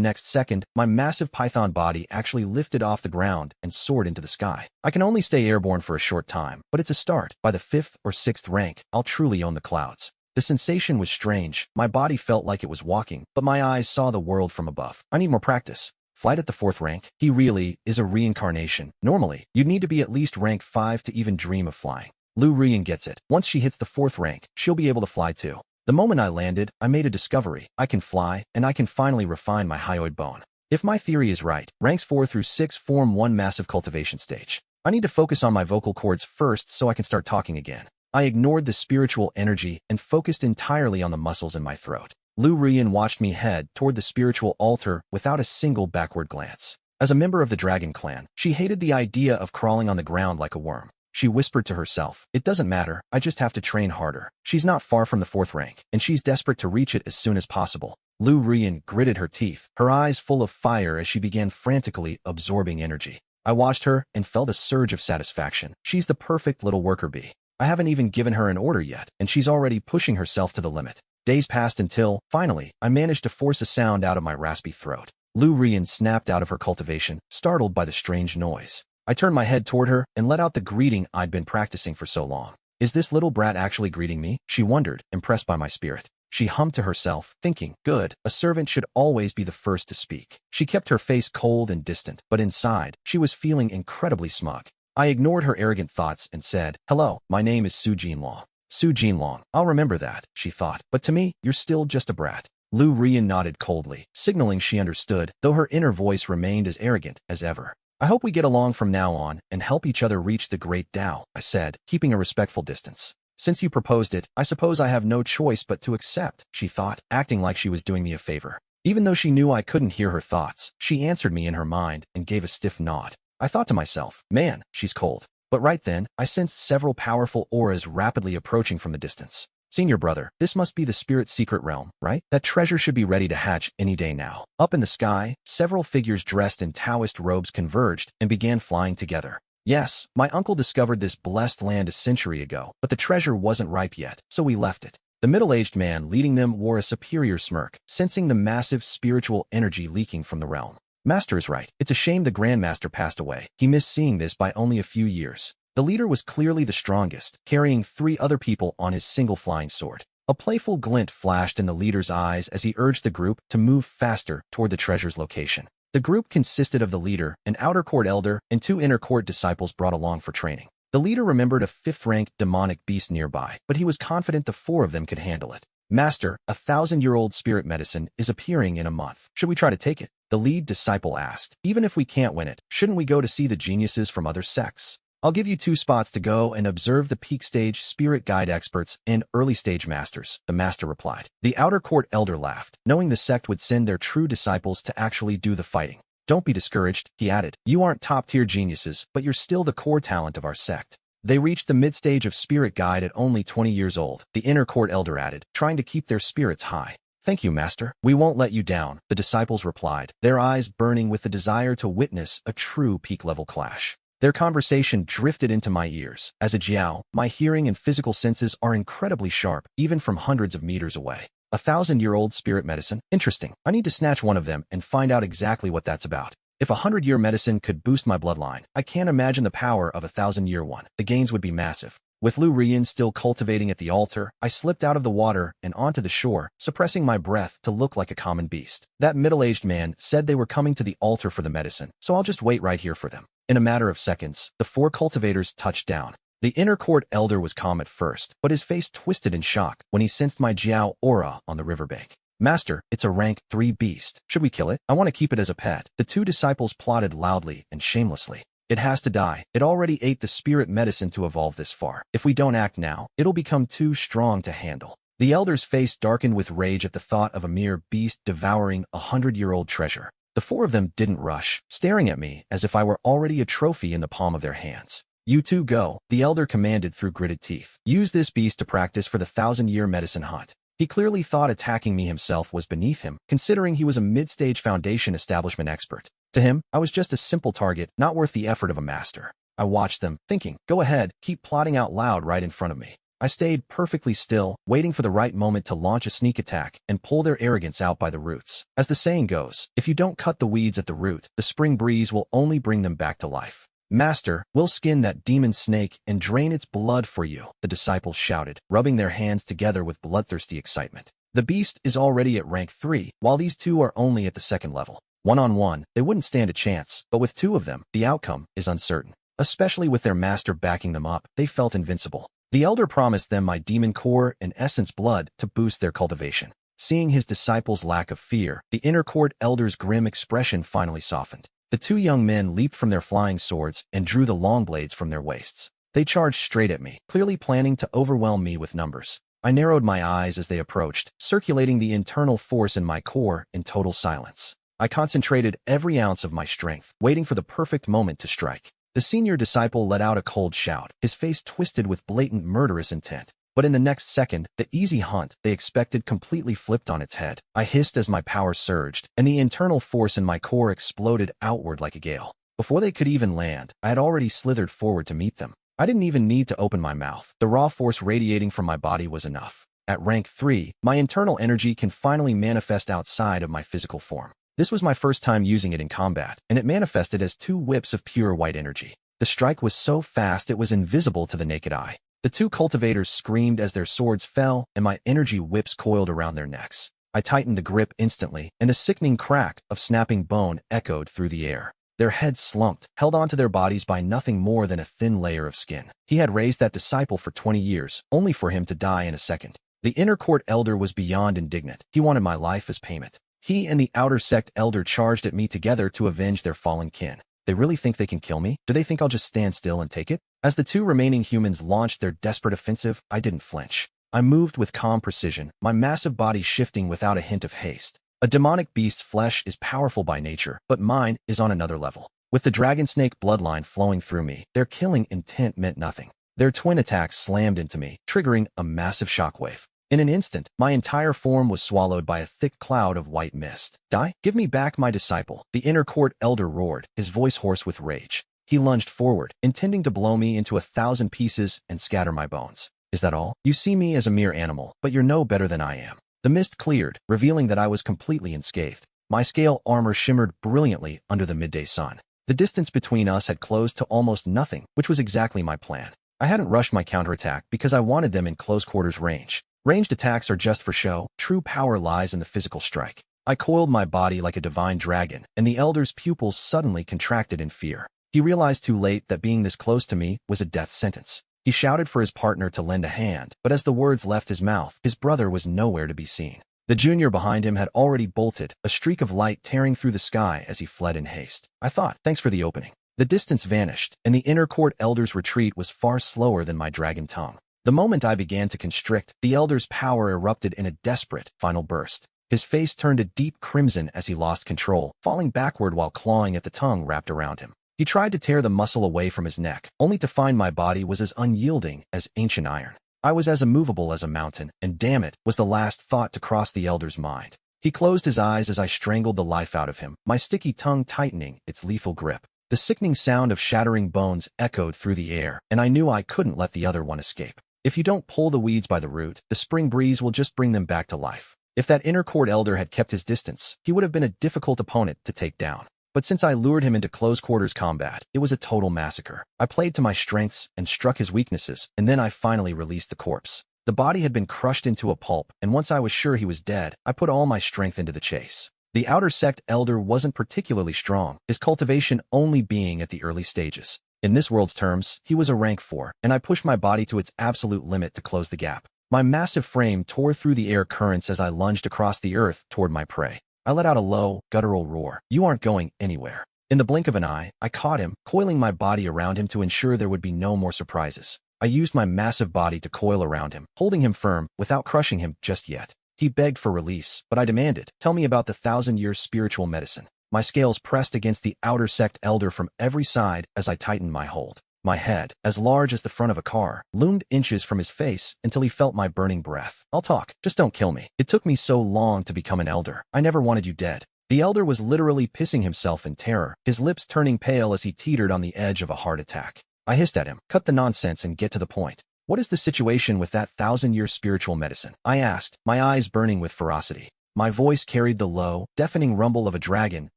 next second, my massive python body actually lifted off the ground and soared into the sky. I can only stay airborne for a short time, but it's a start. By the 5th or 6th rank, I'll truly own the clouds. The sensation was strange. My body felt like it was walking, but my eyes saw the world from above. I need more practice. Flight at the 4th rank? He really is a reincarnation. Normally, you'd need to be at least rank 5 to even dream of flying. Lu Rian gets it. Once she hits the 4th rank, she'll be able to fly too. The moment I landed, I made a discovery. I can fly, and I can finally refine my hyoid bone. If my theory is right, ranks 4 through 6 form one massive cultivation stage. I need to focus on my vocal cords first so I can start talking again. I ignored the spiritual energy and focused entirely on the muscles in my throat. Lu Rian watched me head toward the spiritual altar without a single backward glance. As a member of the dragon clan, she hated the idea of crawling on the ground like a worm. She whispered to herself, "It doesn't matter, I just have to train harder." She's not far from the 4th rank, and she's desperate to reach it as soon as possible. Lu Rian gritted her teeth, her eyes full of fire as she began frantically absorbing energy. I watched her and felt a surge of satisfaction. She's the perfect little worker bee. I haven't even given her an order yet, and she's already pushing herself to the limit. Days passed until, finally, I managed to force a sound out of my raspy throat. Lu Rian snapped out of her cultivation, startled by the strange noise. I turned my head toward her and let out the greeting I'd been practicing for so long. Is this little brat actually greeting me? She wondered, impressed by my spirit. She hummed to herself, thinking, good, a servant should always be the first to speak. She kept her face cold and distant, but inside, she was feeling incredibly smug. I ignored her arrogant thoughts and said, hello, my name is Su Jinlong. Su Jinlong, I'll remember that, she thought, but to me, you're still just a brat. Lu Rian nodded coldly, signaling she understood, though her inner voice remained as arrogant as ever. I hope we get along from now on and help each other reach the great Tao, I said, keeping a respectful distance. Since you proposed it, I suppose I have no choice but to accept, she thought, acting like she was doing me a favor. Even though she knew I couldn't hear her thoughts, she answered me in her mind and gave a stiff nod. I thought to myself, man, she's cold. But right then, I sensed several powerful auras rapidly approaching from the distance. Senior brother, this must be the spirit secret realm, right? That treasure should be ready to hatch any day now. Up in the sky, several figures dressed in Taoist robes converged and began flying together. Yes, my uncle discovered this blessed land a century ago, but the treasure wasn't ripe yet, so we left it. The middle-aged man leading them wore a superior smirk, sensing the massive spiritual energy leaking from the realm. Master is right. It's a shame the Grandmaster passed away. He missed seeing this by only a few years. The leader was clearly the strongest, carrying 3 other people on his single flying sword. A playful glint flashed in the leader's eyes as he urged the group to move faster toward the treasure's location. The group consisted of the leader, an outer court elder, and 2 inner court disciples brought along for training. The leader remembered a 5th-rank demonic beast nearby, but he was confident the 4 of them could handle it. Master, a 1,000-year-old spirit medicine is appearing in a month. Should we try to take it? The lead disciple asked. Even if we can't win it, shouldn't we go to see the geniuses from other sects? I'll give you 2 spots to go and observe the peak stage spirit guide experts and early stage masters, the master replied. The outer court elder laughed, knowing the sect would send their true disciples to actually do the fighting. Don't be discouraged, he added. You aren't top-tier geniuses, but you're still the core talent of our sect. They reached the mid-stage of spirit guide at only 20 years old, the inner court elder added, trying to keep their spirits high. Thank you, Master. We won't let you down, the disciples replied, their eyes burning with the desire to witness a true peak-level clash. Their conversation drifted into my ears. As a Jiao, my hearing and physical senses are incredibly sharp, even from hundreds of meters away. A 1,000-year-old spirit medicine? Interesting. I need to snatch one of them and find out exactly what that's about. If a 100-year medicine could boost my bloodline, I can't imagine the power of a 1,000-year one. The gains would be massive. With Lu Rian still cultivating at the altar, I slipped out of the water and onto the shore, suppressing my breath to look like a common beast. That middle-aged man said they were coming to the altar for the medicine, so I'll just wait right here for them. In a matter of seconds, the 4 cultivators touched down. The inner court elder was calm at first, but his face twisted in shock when he sensed my Jiao aura on the riverbank. Master, it's a rank 3 beast. Should we kill it? I want to keep it as a pet. The 2 disciples plotted loudly and shamelessly. It has to die. It already ate the spirit medicine to evolve this far. If we don't act now, it'll become too strong to handle. The elder's face darkened with rage at the thought of a mere beast devouring a 100-year-old treasure. The four of them didn't rush, staring at me as if I were already a trophy in the palm of their hands. You two go, the elder commanded through gritted teeth. Use this beast to practice for the 1,000-year medicine hunt. He clearly thought attacking me himself was beneath him, considering he was a mid-stage Foundation establishment expert. To him, I was just a simple target, not worth the effort of a master. I watched them, thinking, go ahead, keep plotting out loud right in front of me. I stayed perfectly still, waiting for the right moment to launch a sneak attack and pull their arrogance out by the roots. As the saying goes, if you don't cut the weeds at the root, the spring breeze will only bring them back to life. Master, we'll skin that demon snake and drain its blood for you, the disciples shouted, rubbing their hands together with bloodthirsty excitement. The beast is already at rank 3, while these two are only at the 2nd level. One-on-one, they wouldn't stand a chance, but with two of them, the outcome is uncertain. Especially with their master backing them up, they felt invincible. The elder promised them my demon core and essence blood to boost their cultivation. Seeing his disciples' lack of fear, the inner court elder's grim expression finally softened. The two young men leaped from their flying swords and drew the long blades from their waists. They charged straight at me, clearly planning to overwhelm me with numbers. I narrowed my eyes as they approached, circulating the internal force in my core in total silence. I concentrated every ounce of my strength, waiting for the perfect moment to strike. The senior disciple let out a cold shout, his face twisted with blatant murderous intent. But in the next second, the easy hunt they expected completely flipped on its head. I hissed as my power surged, and the internal force in my core exploded outward like a gale. Before they could even land, I had already slithered forward to meet them. I didn't even need to open my mouth. The raw force radiating from my body was enough. At rank 3, my internal energy can finally manifest outside of my physical form. This was my first time using it in combat, and it manifested as 2 whips of pure white energy. The strike was so fast it was invisible to the naked eye. The 2 cultivators screamed as their swords fell, and my energy whips coiled around their necks. I tightened the grip instantly, and a sickening crack of snapping bone echoed through the air. Their heads slumped, held onto their bodies by nothing more than a thin layer of skin. He had raised that disciple for 20 years, only for him to die in a second. The inner court elder was beyond indignant. He wanted my life as payment. He and the outer sect elder charged at me together to avenge their fallen kin. They really think they can kill me? Do they think I'll just stand still and take it? As the 2 remaining humans launched their desperate offensive, I didn't flinch. I moved with calm precision, my massive body shifting without a hint of haste. A demonic beast's flesh is powerful by nature, but mine is on another level. With the dragon snake bloodline flowing through me, their killing intent meant nothing. Their twin attacks slammed into me, triggering a massive shockwave. In an instant, my entire form was swallowed by a thick cloud of white mist. Die? Give me back my disciple, the inner court elder roared, his voice hoarse with rage. He lunged forward, intending to blow me into 1,000 pieces and scatter my bones. Is that all? You see me as a mere animal, but you're no better than I am. The mist cleared, revealing that I was completely unscathed. My scale armor shimmered brilliantly under the midday sun. The distance between us had closed to almost nothing, which was exactly my plan. I hadn't rushed my counterattack because I wanted them in close quarters range. Ranged attacks are just for show. True power lies in the physical strike. I coiled my body like a divine dragon, and the elder's pupils suddenly contracted in fear. He realized too late that being this close to me was a death sentence. He shouted for his partner to lend a hand, but as the words left his mouth, his brother was nowhere to be seen. The junior behind him had already bolted, a streak of light tearing through the sky as he fled in haste. I thought, thanks for the opening. The distance vanished, and the inner court elder's retreat was far slower than my dragon tongue. The moment I began to constrict, the elder's power erupted in a desperate, final burst. His face turned a deep crimson as he lost control, falling backward while clawing at the tongue wrapped around him. He tried to tear the muscle away from his neck, only to find my body was as unyielding as ancient iron. I was as immovable as a mountain, and damn it, was the last thought to cross the elder's mind. He closed his eyes as I strangled the life out of him, my sticky tongue tightening its lethal grip. The sickening sound of shattering bones echoed through the air, and I knew I couldn't let the other one escape. If you don't pull the weeds by the root, the spring breeze will just bring them back to life. If that inner court elder had kept his distance, he would have been a difficult opponent to take down. But since I lured him into close quarters combat, it was a total massacre. I played to my strengths and struck his weaknesses, and then I finally released the corpse. The body had been crushed into a pulp, and once I was sure he was dead, I put all my strength into the chase. The outer sect elder wasn't particularly strong, his cultivation only being at the early stages. In this world's terms, he was a rank 4, and I pushed my body to its absolute limit to close the gap. My massive frame tore through the air currents as I lunged across the earth toward my prey. I let out a low, guttural roar. You aren't going anywhere. In the blink of an eye, I caught him, coiling my body around him to ensure there would be no more surprises. I used my massive body to coil around him, holding him firm, without crushing him just yet. He begged for release, but I demanded, "Tell me about the 1,000-year spiritual medicine." My scales pressed against the outer sect elder from every side as I tightened my hold. My head, as large as the front of a car, loomed inches from his face until he felt my burning breath. "I'll talk, just don't kill me. It took me so long to become an elder. I never wanted you dead." The elder was literally pissing himself in terror, his lips turning pale as he teetered on the edge of a heart attack. I hissed at him, "Cut the nonsense and get to the point. What is the situation with that 1,000-year spiritual medicine?" I asked, my eyes burning with ferocity. My voice carried the low, deafening rumble of a dragon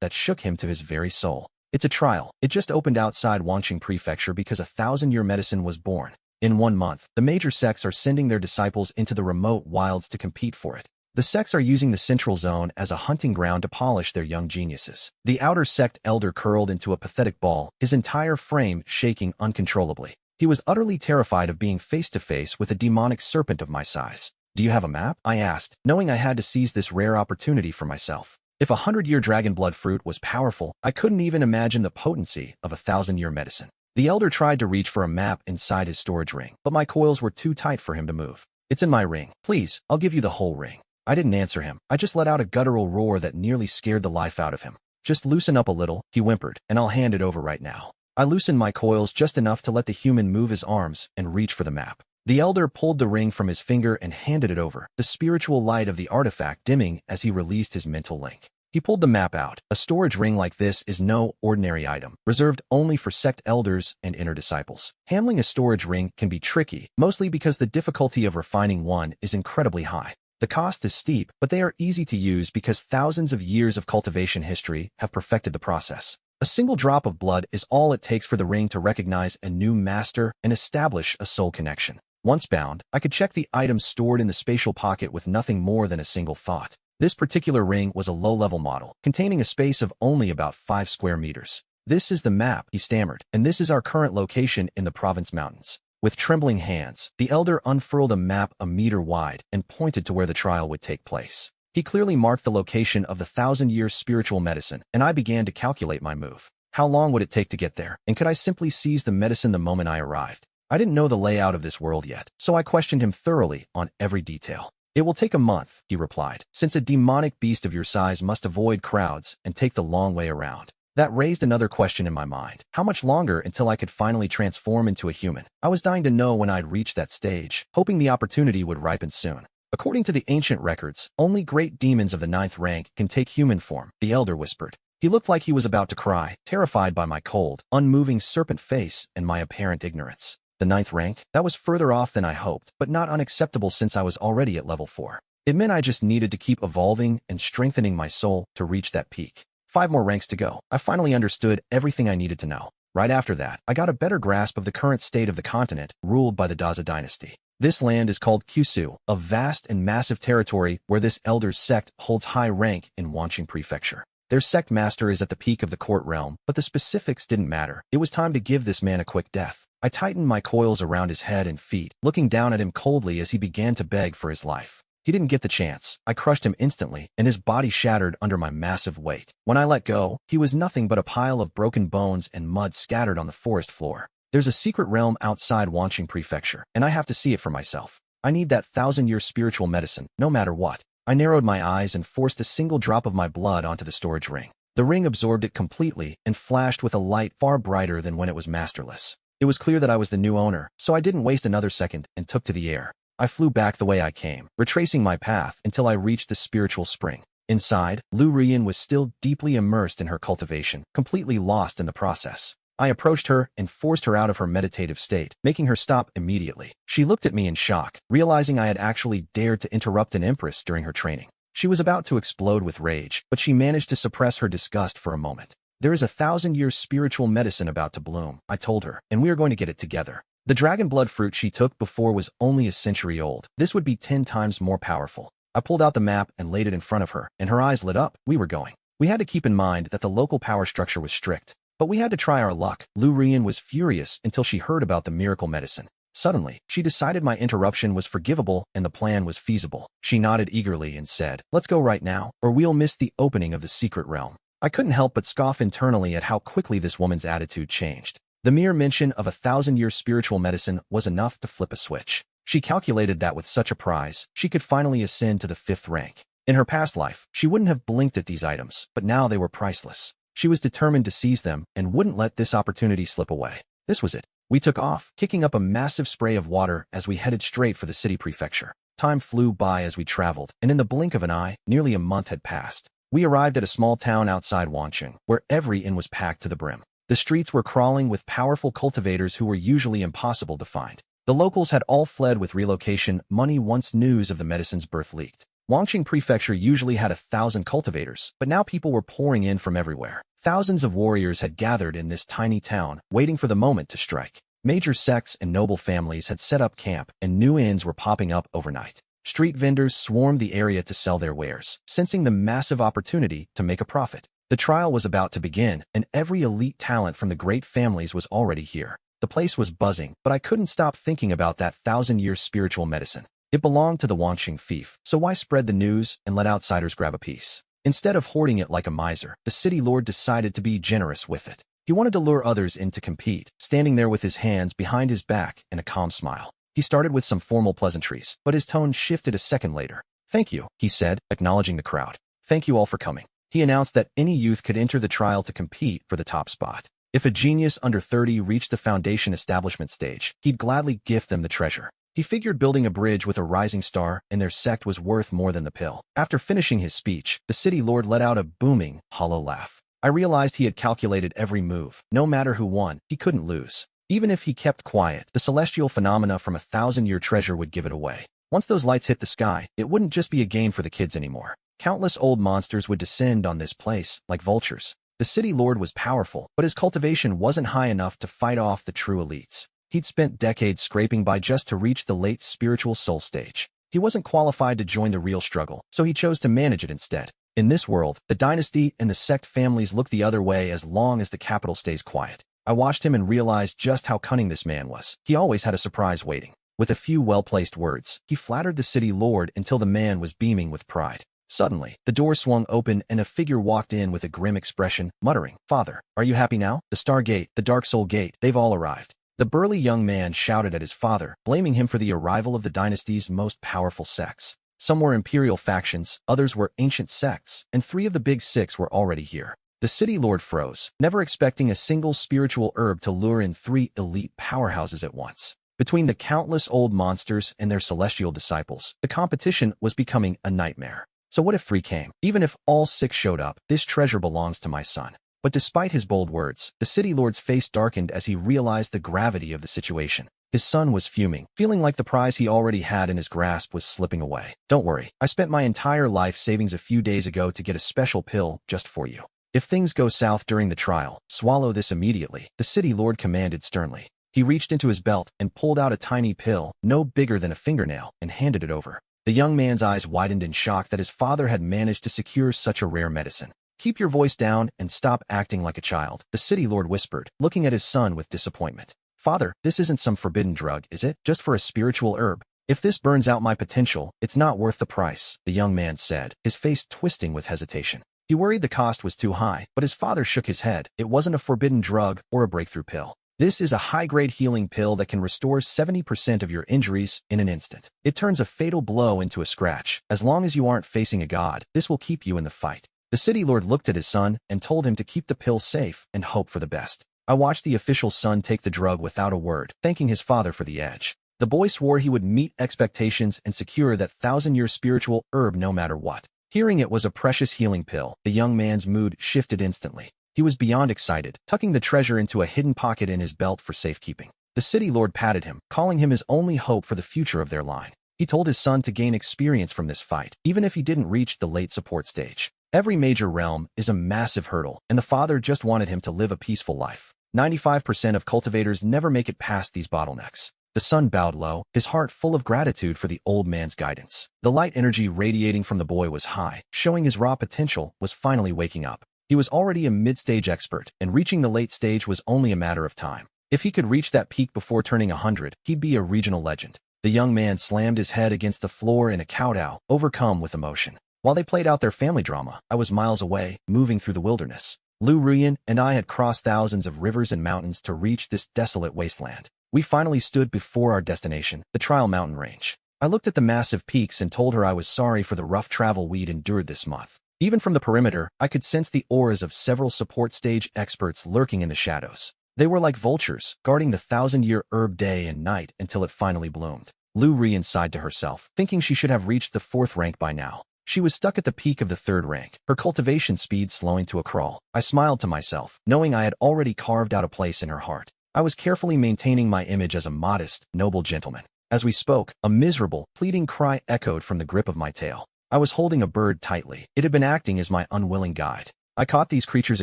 that shook him to his very soul. "It's a trial. It just opened outside Wanqing Prefecture because a 1,000-year medicine was born. In 1 month, the major sects are sending their disciples into the remote wilds to compete for it. The sects are using the Central Zone as a hunting ground to polish their young geniuses." The outer sect elder curled into a pathetic ball, his entire frame shaking uncontrollably. He was utterly terrified of being face-to-face with a demonic serpent of my size. "Do you have a map?" I asked, knowing I had to seize this rare opportunity for myself. If a 100-year dragon blood fruit was powerful, I couldn't even imagine the potency of a 1,000-year medicine. The elder tried to reach for a map inside his storage ring, but my coils were too tight for him to move. "It's in my ring. Please, I'll give you the whole ring." I didn't answer him. I just let out a guttural roar that nearly scared the life out of him. "Just loosen up a little," he whimpered, "and I'll hand it over right now." I loosened my coils just enough to let the human move his arms and reach for the map. The elder pulled the ring from his finger and handed it over, the spiritual light of the artifact dimming as he released his mental link. He pulled the map out. A storage ring like this is no ordinary item, reserved only for sect elders and inner disciples. Handling a storage ring can be tricky, mostly because the difficulty of refining one is incredibly high. The cost is steep, but they are easy to use because thousands of years of cultivation history have perfected the process. A single drop of blood is all it takes for the ring to recognize a new master and establish a soul connection. Once bound, I could check the items stored in the spatial pocket with nothing more than a single thought. This particular ring was a low-level model, containing a space of only about 5 square meters. "This is the map," he stammered, "and this is our current location in the province mountains." With trembling hands, the elder unfurled a map a meter wide and pointed to where the trial would take place. He clearly marked the location of the 1,000-year spiritual medicine, and I began to calculate my move. How long would it take to get there, and could I simply seize the medicine the moment I arrived? I didn't know the layout of this world yet, so I questioned him thoroughly on every detail. "It will take a month," he replied, "since a demonic beast of your size must avoid crowds and take the long way around." That raised another question in my mind. How much longer until I could finally transform into a human? I was dying to know when I'd reach that stage, hoping the opportunity would ripen soon. "According to the ancient records, only great demons of the 9th rank can take human form," the elder whispered. He looked like he was about to cry, terrified by my cold, unmoving serpent face and my apparent ignorance. The 9th rank? That was further off than I hoped, but not unacceptable since I was already at level 4. It meant I just needed to keep evolving and strengthening my soul to reach that peak. 5 more ranks to go. I finally understood everything I needed to know. Right after that, I got a better grasp of the current state of the continent, ruled by the Daza dynasty. This land is called Kyushu, a vast and massive territory where this elder's sect holds high rank in Wanqing Prefecture. Their sect master is at the peak of the court realm, but the specifics didn't matter. It was time to give this man a quick death. I tightened my coils around his head and feet, looking down at him coldly as he began to beg for his life. He didn't get the chance. I crushed him instantly, and his body shattered under my massive weight. When I let go, he was nothing but a pile of broken bones and mud scattered on the forest floor. There's a secret realm outside Wanqing Prefecture, and I have to see it for myself. I need that 1,000-year spiritual medicine, no matter what. I narrowed my eyes and forced a single drop of my blood onto the storage ring. The ring absorbed it completely and flashed with a light far brighter than when it was masterless. It was clear that I was the new owner, so I didn't waste another second and took to the air. I flew back the way I came, retracing my path until I reached the spiritual spring. Inside, Lu Rian was still deeply immersed in her cultivation, completely lost in the process. I approached her and forced her out of her meditative state, making her stop immediately. She looked at me in shock, realizing I had actually dared to interrupt an empress during her training. She was about to explode with rage, but she managed to suppress her disgust for a moment. "There is a 1,000-year spiritual medicine about to bloom," I told her, "and we are going to get it together." The dragon blood fruit she took before was only a century old. This would be 10 times more powerful. I pulled out the map and laid it in front of her, and her eyes lit up. We were going. We had to keep in mind that the local power structure was strict, but we had to try our luck. Lu Rian was furious until she heard about the miracle medicine. Suddenly, she decided my interruption was forgivable and the plan was feasible. She nodded eagerly and said, "Let's go right now, or we'll miss the opening of the secret realm." I couldn't help but scoff internally at how quickly this woman's attitude changed. The mere mention of a 1,000-year spiritual medicine was enough to flip a switch. She calculated that with such a prize, she could finally ascend to the 5th rank. In her past life, she wouldn't have blinked at these items, but now they were priceless. She was determined to seize them and wouldn't let this opportunity slip away. This was it. We took off, kicking up a massive spray of water as we headed straight for the city prefecture. Time flew by as we traveled, and in the blink of an eye, nearly a month had passed. We arrived at a small town outside Wancheng, where every inn was packed to the brim. The streets were crawling with powerful cultivators who were usually impossible to find. The locals had all fled with relocation money once news of the medicine's birth leaked. Wancheng Prefecture usually had 1,000 cultivators, but now people were pouring in from everywhere. Thousands of warriors had gathered in this tiny town, waiting for the moment to strike. Major sects and noble families had set up camp, and new inns were popping up overnight. Street vendors swarmed the area to sell their wares, sensing the massive opportunity to make a profit. The trial was about to begin, and every elite talent from the great families was already here. The place was buzzing, but I couldn't stop thinking about that 1,000-year spiritual medicine. It belonged to the Wancheng fief, so why spread the news and let outsiders grab a piece? Instead of hoarding it like a miser, the city lord decided to be generous with it. He wanted to lure others in to compete, standing there with his hands behind his back and a calm smile. He started with some formal pleasantries, but his tone shifted a second later. "Thank you," he said, acknowledging the crowd. "Thank you all for coming." He announced that any youth could enter the trial to compete for the top spot. If a genius under 30 reached the foundation establishment stage, he'd gladly gift them the treasure. He figured building a bridge with a rising star in their sect was worth more than the pill. After finishing his speech, the city lord let out a booming, hollow laugh. I realized he had calculated every move. No matter who won, he couldn't lose. Even if he kept quiet, the celestial phenomena from a 1,000-year treasure would give it away. Once those lights hit the sky, it wouldn't just be a game for the kids anymore. Countless old monsters would descend on this place, like vultures. The city lord was powerful, but his cultivation wasn't high enough to fight off the true elites. He'd spent decades scraping by just to reach the late spiritual soul stage. He wasn't qualified to join the real struggle, so he chose to manage it instead. In this world, the dynasty and the sect families look the other way as long as the capital stays quiet. I watched him and realized just how cunning this man was. He always had a surprise waiting. With a few well-placed words, he flattered the city lord until the man was beaming with pride. Suddenly, the door swung open and a figure walked in with a grim expression, muttering, "Father, are you happy now? The Star Gate, the Dark Soul Gate, they've all arrived." The burly young man shouted at his father, blaming him for the arrival of the dynasty's most powerful sects. Some were imperial factions, others were ancient sects, and 3 of the big 6 were already here. The city lord froze, never expecting a single spiritual herb to lure in 3 elite powerhouses at once. Between the countless old monsters and their celestial disciples, the competition was becoming a nightmare. So what if 3 came? Even if all 6 showed up, this treasure belongs to my son. But despite his bold words, the city lord's face darkened as he realized the gravity of the situation. His son was fuming, feeling like the prize he already had in his grasp was slipping away. "Don't worry, I spent my entire life savings a few days ago to get a special pill just for you. If things go south during the trial, swallow this immediately," the city lord commanded sternly. He reached into his belt and pulled out a tiny pill, no bigger than a fingernail, and handed it over. The young man's eyes widened in shock that his father had managed to secure such a rare medicine. "Keep your voice down and stop acting like a child," the city lord whispered, looking at his son with disappointment. "Father, this isn't some forbidden drug, is it? Just for a spiritual herb. If this burns out my potential, it's not worth the price," the young man said, his face twisting with hesitation. He worried the cost was too high, but his father shook his head. It wasn't a forbidden drug or a breakthrough pill. This is a high-grade healing pill that can restore 70% of your injuries in an instant. It turns a fatal blow into a scratch. As long as you aren't facing a god, this will keep you in the fight. The city lord looked at his son and told him to keep the pill safe and hope for the best. I watched the official's son take the drug without a word, thanking his father for the edge. The boy swore he would meet expectations and secure that 1,000-year spiritual herb no matter what. Hearing it was a precious healing pill, the young man's mood shifted instantly. He was beyond excited, tucking the treasure into a hidden pocket in his belt for safekeeping. The city lord patted him, calling him his only hope for the future of their line. He told his son to gain experience from this fight, even if he didn't reach the late support stage. Every major realm is a massive hurdle, and the father just wanted him to live a peaceful life. 95% of cultivators never make it past these bottlenecks. The son bowed low, his heart full of gratitude for the old man's guidance. The light energy radiating from the boy was high, showing his raw potential was finally waking up. He was already a mid-stage expert, and reaching the late stage was only a matter of time. If he could reach that peak before turning 100, he'd be a regional legend. The young man slammed his head against the floor in a kowtow, overcome with emotion. While they played out their family drama, I was miles away, moving through the wilderness. Lu Ruyan and I had crossed thousands of rivers and mountains to reach this desolate wasteland. We finally stood before our destination, the Trial Mountain Range. I looked at the massive peaks and told her I was sorry for the rough travel we'd endured this month. Even from the perimeter, I could sense the auras of several support stage experts lurking in the shadows. They were like vultures, guarding the 1,000-year herb day and night until it finally bloomed. Lu Ruyan sighed to herself, thinking she should have reached the 4th rank by now. She was stuck at the peak of the 3rd rank, her cultivation speed slowing to a crawl. I smiled to myself, knowing I had already carved out a place in her heart. I was carefully maintaining my image as a modest, noble gentleman. As we spoke, a miserable, pleading cry echoed from the grip of my tail. I was holding a bird tightly. It had been acting as my unwilling guide. I caught these creatures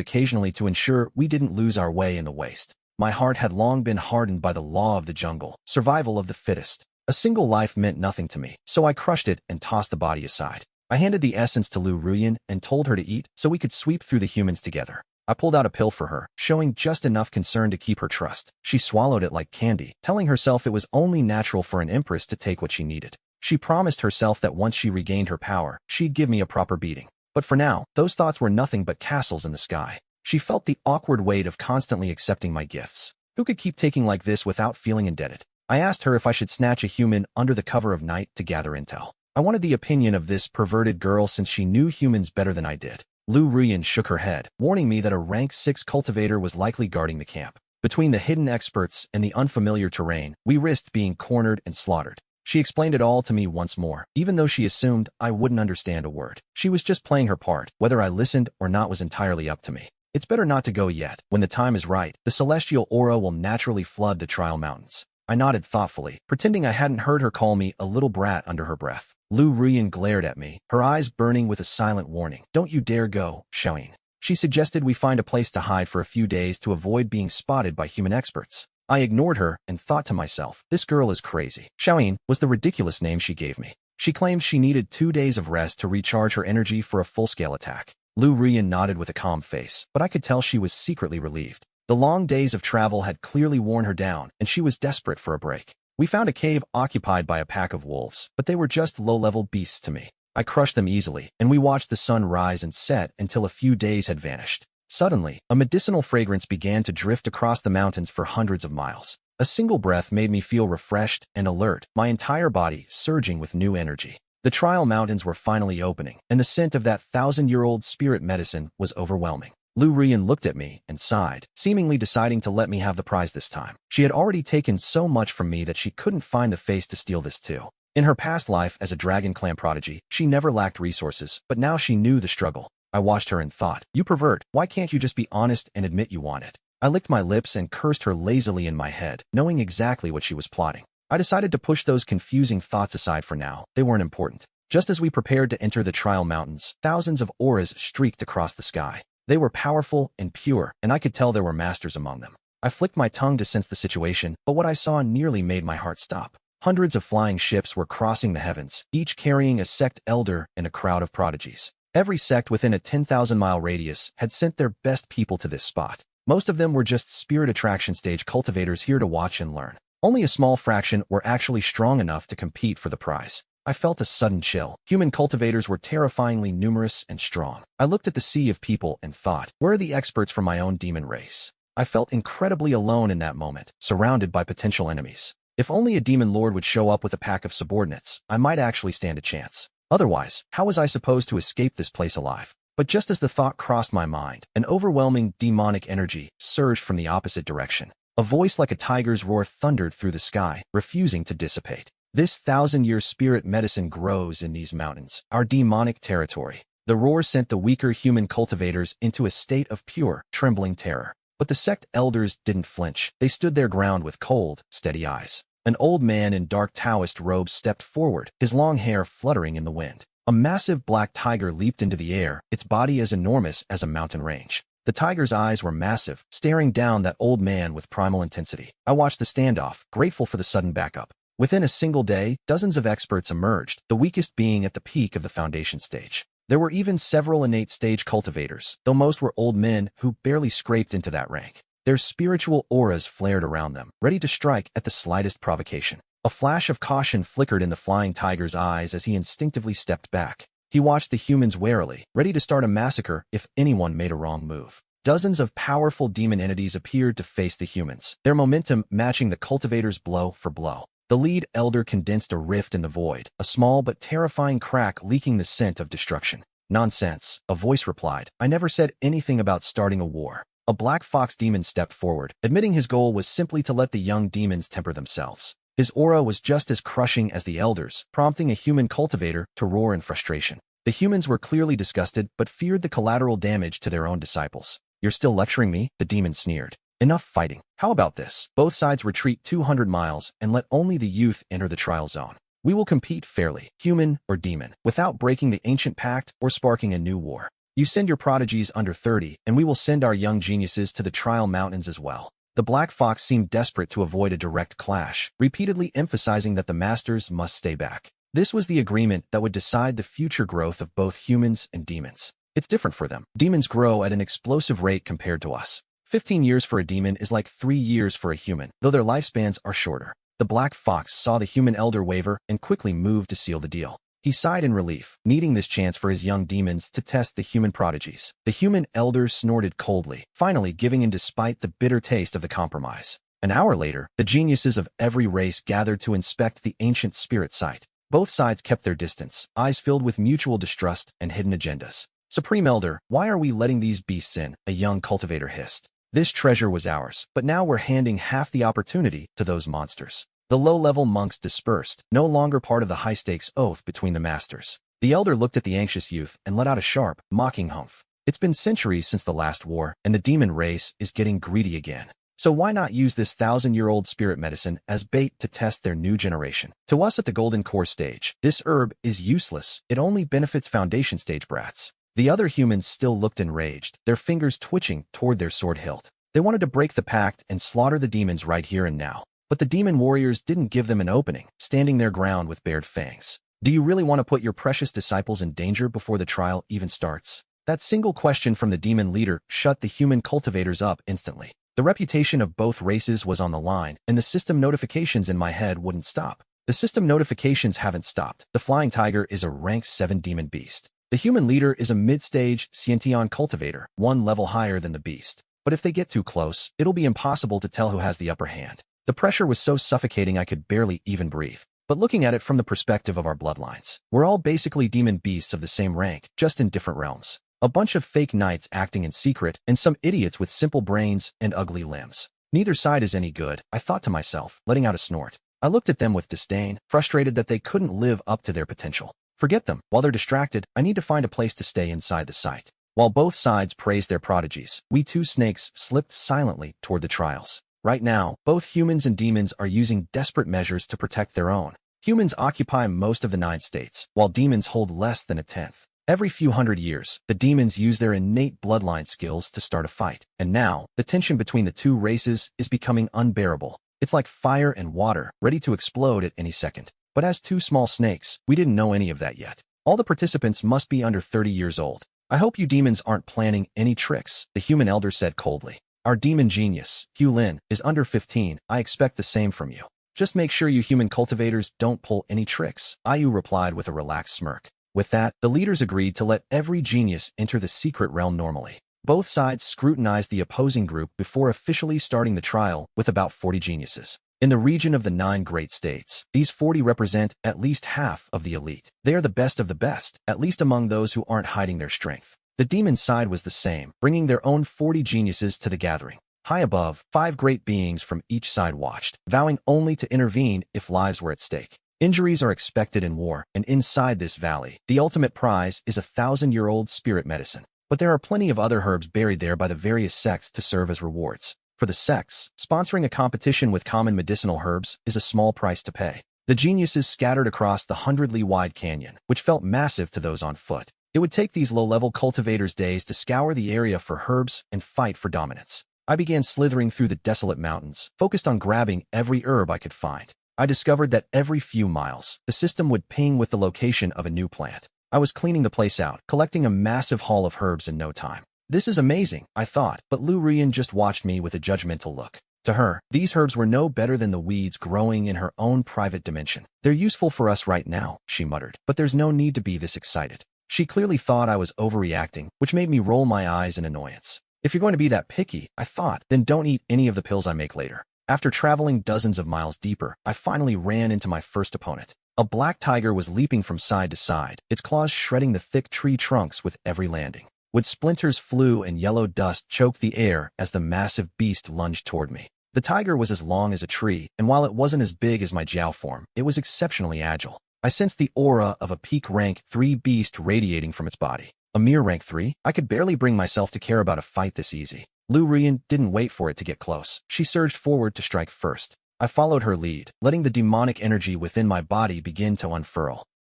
occasionally to ensure we didn't lose our way in the waste. My heart had long been hardened by the law of the jungle, survival of the fittest. A single life meant nothing to me, so I crushed it and tossed the body aside. I handed the essence to Lu Ruyan and told her to eat so we could sweep through the humans together. I pulled out a pill for her, showing just enough concern to keep her trust. She swallowed it like candy, telling herself it was only natural for an empress to take what she needed. She promised herself that once she regained her power, she'd give me a proper beating. But for now, those thoughts were nothing but castles in the sky. She felt the awkward weight of constantly accepting my gifts. Who could keep taking like this without feeling indebted? I asked her if I should snatch a human under the cover of night to gather intel. I wanted the opinion of this perverted girl since she knew humans better than I did. Lu Ruyan shook her head, warning me that a rank 6 cultivator was likely guarding the camp. Between the hidden experts and the unfamiliar terrain, we risked being cornered and slaughtered. She explained it all to me once more, even though she assumed I wouldn't understand a word. She was just playing her part. Whether I listened or not was entirely up to me. It's better not to go yet. When the time is right, the celestial aura will naturally flood the Trial Mountains. I nodded thoughtfully, pretending I hadn't heard her call me a little brat under her breath. Lu Ruyan glared at me, her eyes burning with a silent warning. Don't you dare go, Xiaoyin. She suggested we find a place to hide for a few days to avoid being spotted by human experts. I ignored her and thought to myself, this girl is crazy. Xiaoyin was the ridiculous name she gave me. She claimed she needed 2 days of rest to recharge her energy for a full-scale attack. Lu Ruyan nodded with a calm face, but I could tell she was secretly relieved. The long days of travel had clearly worn her down, and she was desperate for a break. We found a cave occupied by a pack of wolves, but they were just low-level beasts to me. I crushed them easily, and we watched the sun rise and set until a few days had vanished. Suddenly, a medicinal fragrance began to drift across the mountains for hundreds of miles. A single breath made me feel refreshed and alert, my entire body surging with new energy. The Trial Mountains were finally opening, and the scent of that 1,000-year-old spirit medicine was overwhelming. Lu Ruyan looked at me and sighed, seemingly deciding to let me have the prize this time. She had already taken so much from me that she couldn't find the face to steal this too. In her past life as a Dragon Clan prodigy, she never lacked resources, but now she knew the struggle. I watched her and thought, you pervert, why can't you just be honest and admit you want it? I licked my lips and cursed her lazily in my head, knowing exactly what she was plotting. I decided to push those confusing thoughts aside for now. They weren't important. Just as we prepared to enter the Trial Mountains, thousands of auras streaked across the sky. They were powerful and pure, and I could tell there were masters among them. I flicked my tongue to sense the situation, but what I saw nearly made my heart stop. Hundreds of flying ships were crossing the heavens, each carrying a sect elder and a crowd of prodigies. Every sect within a 10,000-mile radius had sent their best people to this spot. Most of them were just spirit attraction stage cultivators here to watch and learn. Only a small fraction were actually strong enough to compete for the prize. I felt a sudden chill. Human cultivators were terrifyingly numerous and strong. I looked at the sea of people and thought, where are the experts from my own demon race? I felt incredibly alone in that moment, surrounded by potential enemies. If only a demon lord would show up with a pack of subordinates, I might actually stand a chance. Otherwise, how was I supposed to escape this place alive? But just as the thought crossed my mind, an overwhelming demonic energy surged from the opposite direction. A voice like a tiger's roar thundered through the sky, refusing to dissipate. This 1,000-year spirit medicine grows in these mountains, our demonic territory. The roar sent the weaker human cultivators into a state of pure, trembling terror. But the sect elders didn't flinch. They stood their ground with cold, steady eyes. An old man in dark Taoist robes stepped forward, his long hair fluttering in the wind. A massive black tiger leaped into the air, its body as enormous as a mountain range. The tiger's eyes were massive, staring down that old man with primal intensity. I watched the standoff, grateful for the sudden backup. Within a single day, dozens of experts emerged, the weakest being at the peak of the foundation stage. There were even several innate stage cultivators, though most were old men who barely scraped into that rank. Their spiritual auras flared around them, ready to strike at the slightest provocation. A flash of caution flickered in the flying tiger's eyes as he instinctively stepped back. He watched the humans warily, ready to start a massacre if anyone made a wrong move. Dozens of powerful demon entities appeared to face the humans, their momentum matching the cultivators blow for blow. The lead elder condensed a rift in the void, a small but terrifying crack leaking the scent of destruction. Nonsense, a voice replied. I never said anything about starting a war. A black fox demon stepped forward, admitting his goal was simply to let the young demons temper themselves. His aura was just as crushing as the elders, prompting a human cultivator to roar in frustration. The humans were clearly disgusted but feared the collateral damage to their own disciples. You're still lecturing me? The demon sneered. Enough fighting. How about this? Both sides retreat 200 miles and let only the youth enter the trial zone. We will compete fairly, human or demon, without breaking the ancient pact or sparking a new war. You send your prodigies under 30, and we will send our young geniuses to the trial mountains as well. The black fox seemed desperate to avoid a direct clash, repeatedly emphasizing that the masters must stay back. This was the agreement that would decide the future growth of both humans and demons. It's different for them. Demons grow at an explosive rate compared to us. 15 years for a demon is like 3 years for a human, though their lifespans are shorter. The black fox saw the human elder waver and quickly moved to seal the deal. He sighed in relief, needing this chance for his young demons to test the human prodigies. The human elder snorted coldly, finally giving in despite the bitter taste of the compromise. An hour later, the geniuses of every race gathered to inspect the ancient spirit site. Both sides kept their distance, eyes filled with mutual distrust and hidden agendas. Supreme Elder, why are we letting these beasts in? A young cultivator hissed. This treasure was ours, but now we're handing half the opportunity to those monsters. The low-level monks dispersed, no longer part of the high-stakes oath between the masters. The elder looked at the anxious youth and let out a sharp, mocking humph. It's been centuries since the last war, and the demon race is getting greedy again. So why not use this 1,000-year-old spirit medicine as bait to test their new generation? To us at the Golden Core stage, this herb is useless. It only benefits foundation stage brats. The other humans still looked enraged, their fingers twitching toward their sword hilt. They wanted to break the pact and slaughter the demons right here and now. But the demon warriors didn't give them an opening, standing their ground with bared fangs. Do you really want to put your precious disciples in danger before the trial even starts? That single question from the demon leader shut the human cultivators up instantly. The reputation of both races was on the line, and the system notifications in my head wouldn't stop. The system notifications haven't stopped. The flying tiger is a rank 7 demon beast. The human leader is a mid-stage Sciention cultivator, 1 level higher than the beast. But if they get too close, it'll be impossible to tell who has the upper hand. The pressure was so suffocating I could barely even breathe. But looking at it from the perspective of our bloodlines, we're all basically demon beasts of the same rank, just in different realms. A bunch of fake knights acting in secret, and some idiots with simple brains and ugly limbs. Neither side is any good, I thought to myself, letting out a snort. I looked at them with disdain, frustrated that they couldn't live up to their potential. Forget them. While they're distracted, I need to find a place to stay inside the site. While both sides praised their prodigies, we two snakes slipped silently toward the trials. Right now, both humans and demons are using desperate measures to protect their own. Humans occupy most of the 9 states, while demons hold less than a tenth. Every few hundred years, the demons use their innate bloodline skills to start a fight. And now, the tension between the two races is becoming unbearable. It's like fire and water, ready to explode at any second. But as 2 small snakes, we didn't know any of that yet. All the participants must be under 30 years old. I hope you demons aren't planning any tricks, the human elder said coldly. Our demon genius, Hugh Lin, is under 15. I expect the same from you. Just make sure you human cultivators don't pull any tricks, Ayu replied with a relaxed smirk. With that, the leaders agreed to let every genius enter the secret realm normally. Both sides scrutinized the opposing group before officially starting the trial with about 40 geniuses. In the region of the 9 great states, these 40 represent at least half of the elite. They are the best of the best, at least among those who aren't hiding their strength. The demon side was the same, bringing their own 40 geniuses to the gathering. High above, 5 great beings from each side watched, vowing only to intervene if lives were at stake. Injuries are expected in war, and inside this valley, the ultimate prize is a 1,000-year-old spirit medicine. But there are plenty of other herbs buried there by the various sects to serve as rewards. For the sects, sponsoring a competition with common medicinal herbs is a small price to pay. The geniuses scattered across the 100-li-wide canyon, which felt massive to those on foot. It would take these low-level cultivators days to scour the area for herbs and fight for dominance. I began slithering through the desolate mountains, focused on grabbing every herb I could find. I discovered that every few miles, the system would ping with the location of a new plant. I was cleaning the place out, collecting a massive haul of herbs in no time. This is amazing, I thought, but Lu Rian just watched me with a judgmental look. To her, these herbs were no better than the weeds growing in her own private dimension. They're useful for us right now, she muttered, but there's no need to be this excited. She clearly thought I was overreacting, which made me roll my eyes in annoyance. If you're going to be that picky, I thought, then don't eat any of the pills I make later. After traveling dozens of miles deeper, I finally ran into my first opponent. A black tiger was leaping from side to side, its claws shredding the thick tree trunks with every landing. Wood splinters flew and yellow dust choked the air as the massive beast lunged toward me. The tiger was as long as a tree, and while it wasn't as big as my Jiao form, it was exceptionally agile. I sensed the aura of a peak rank 3 beast radiating from its body. A mere rank 3? I could barely bring myself to care about a fight this easy. Lu Rian didn't wait for it to get close. She surged forward to strike first. I followed her lead, letting the demonic energy within my body begin to unfurl.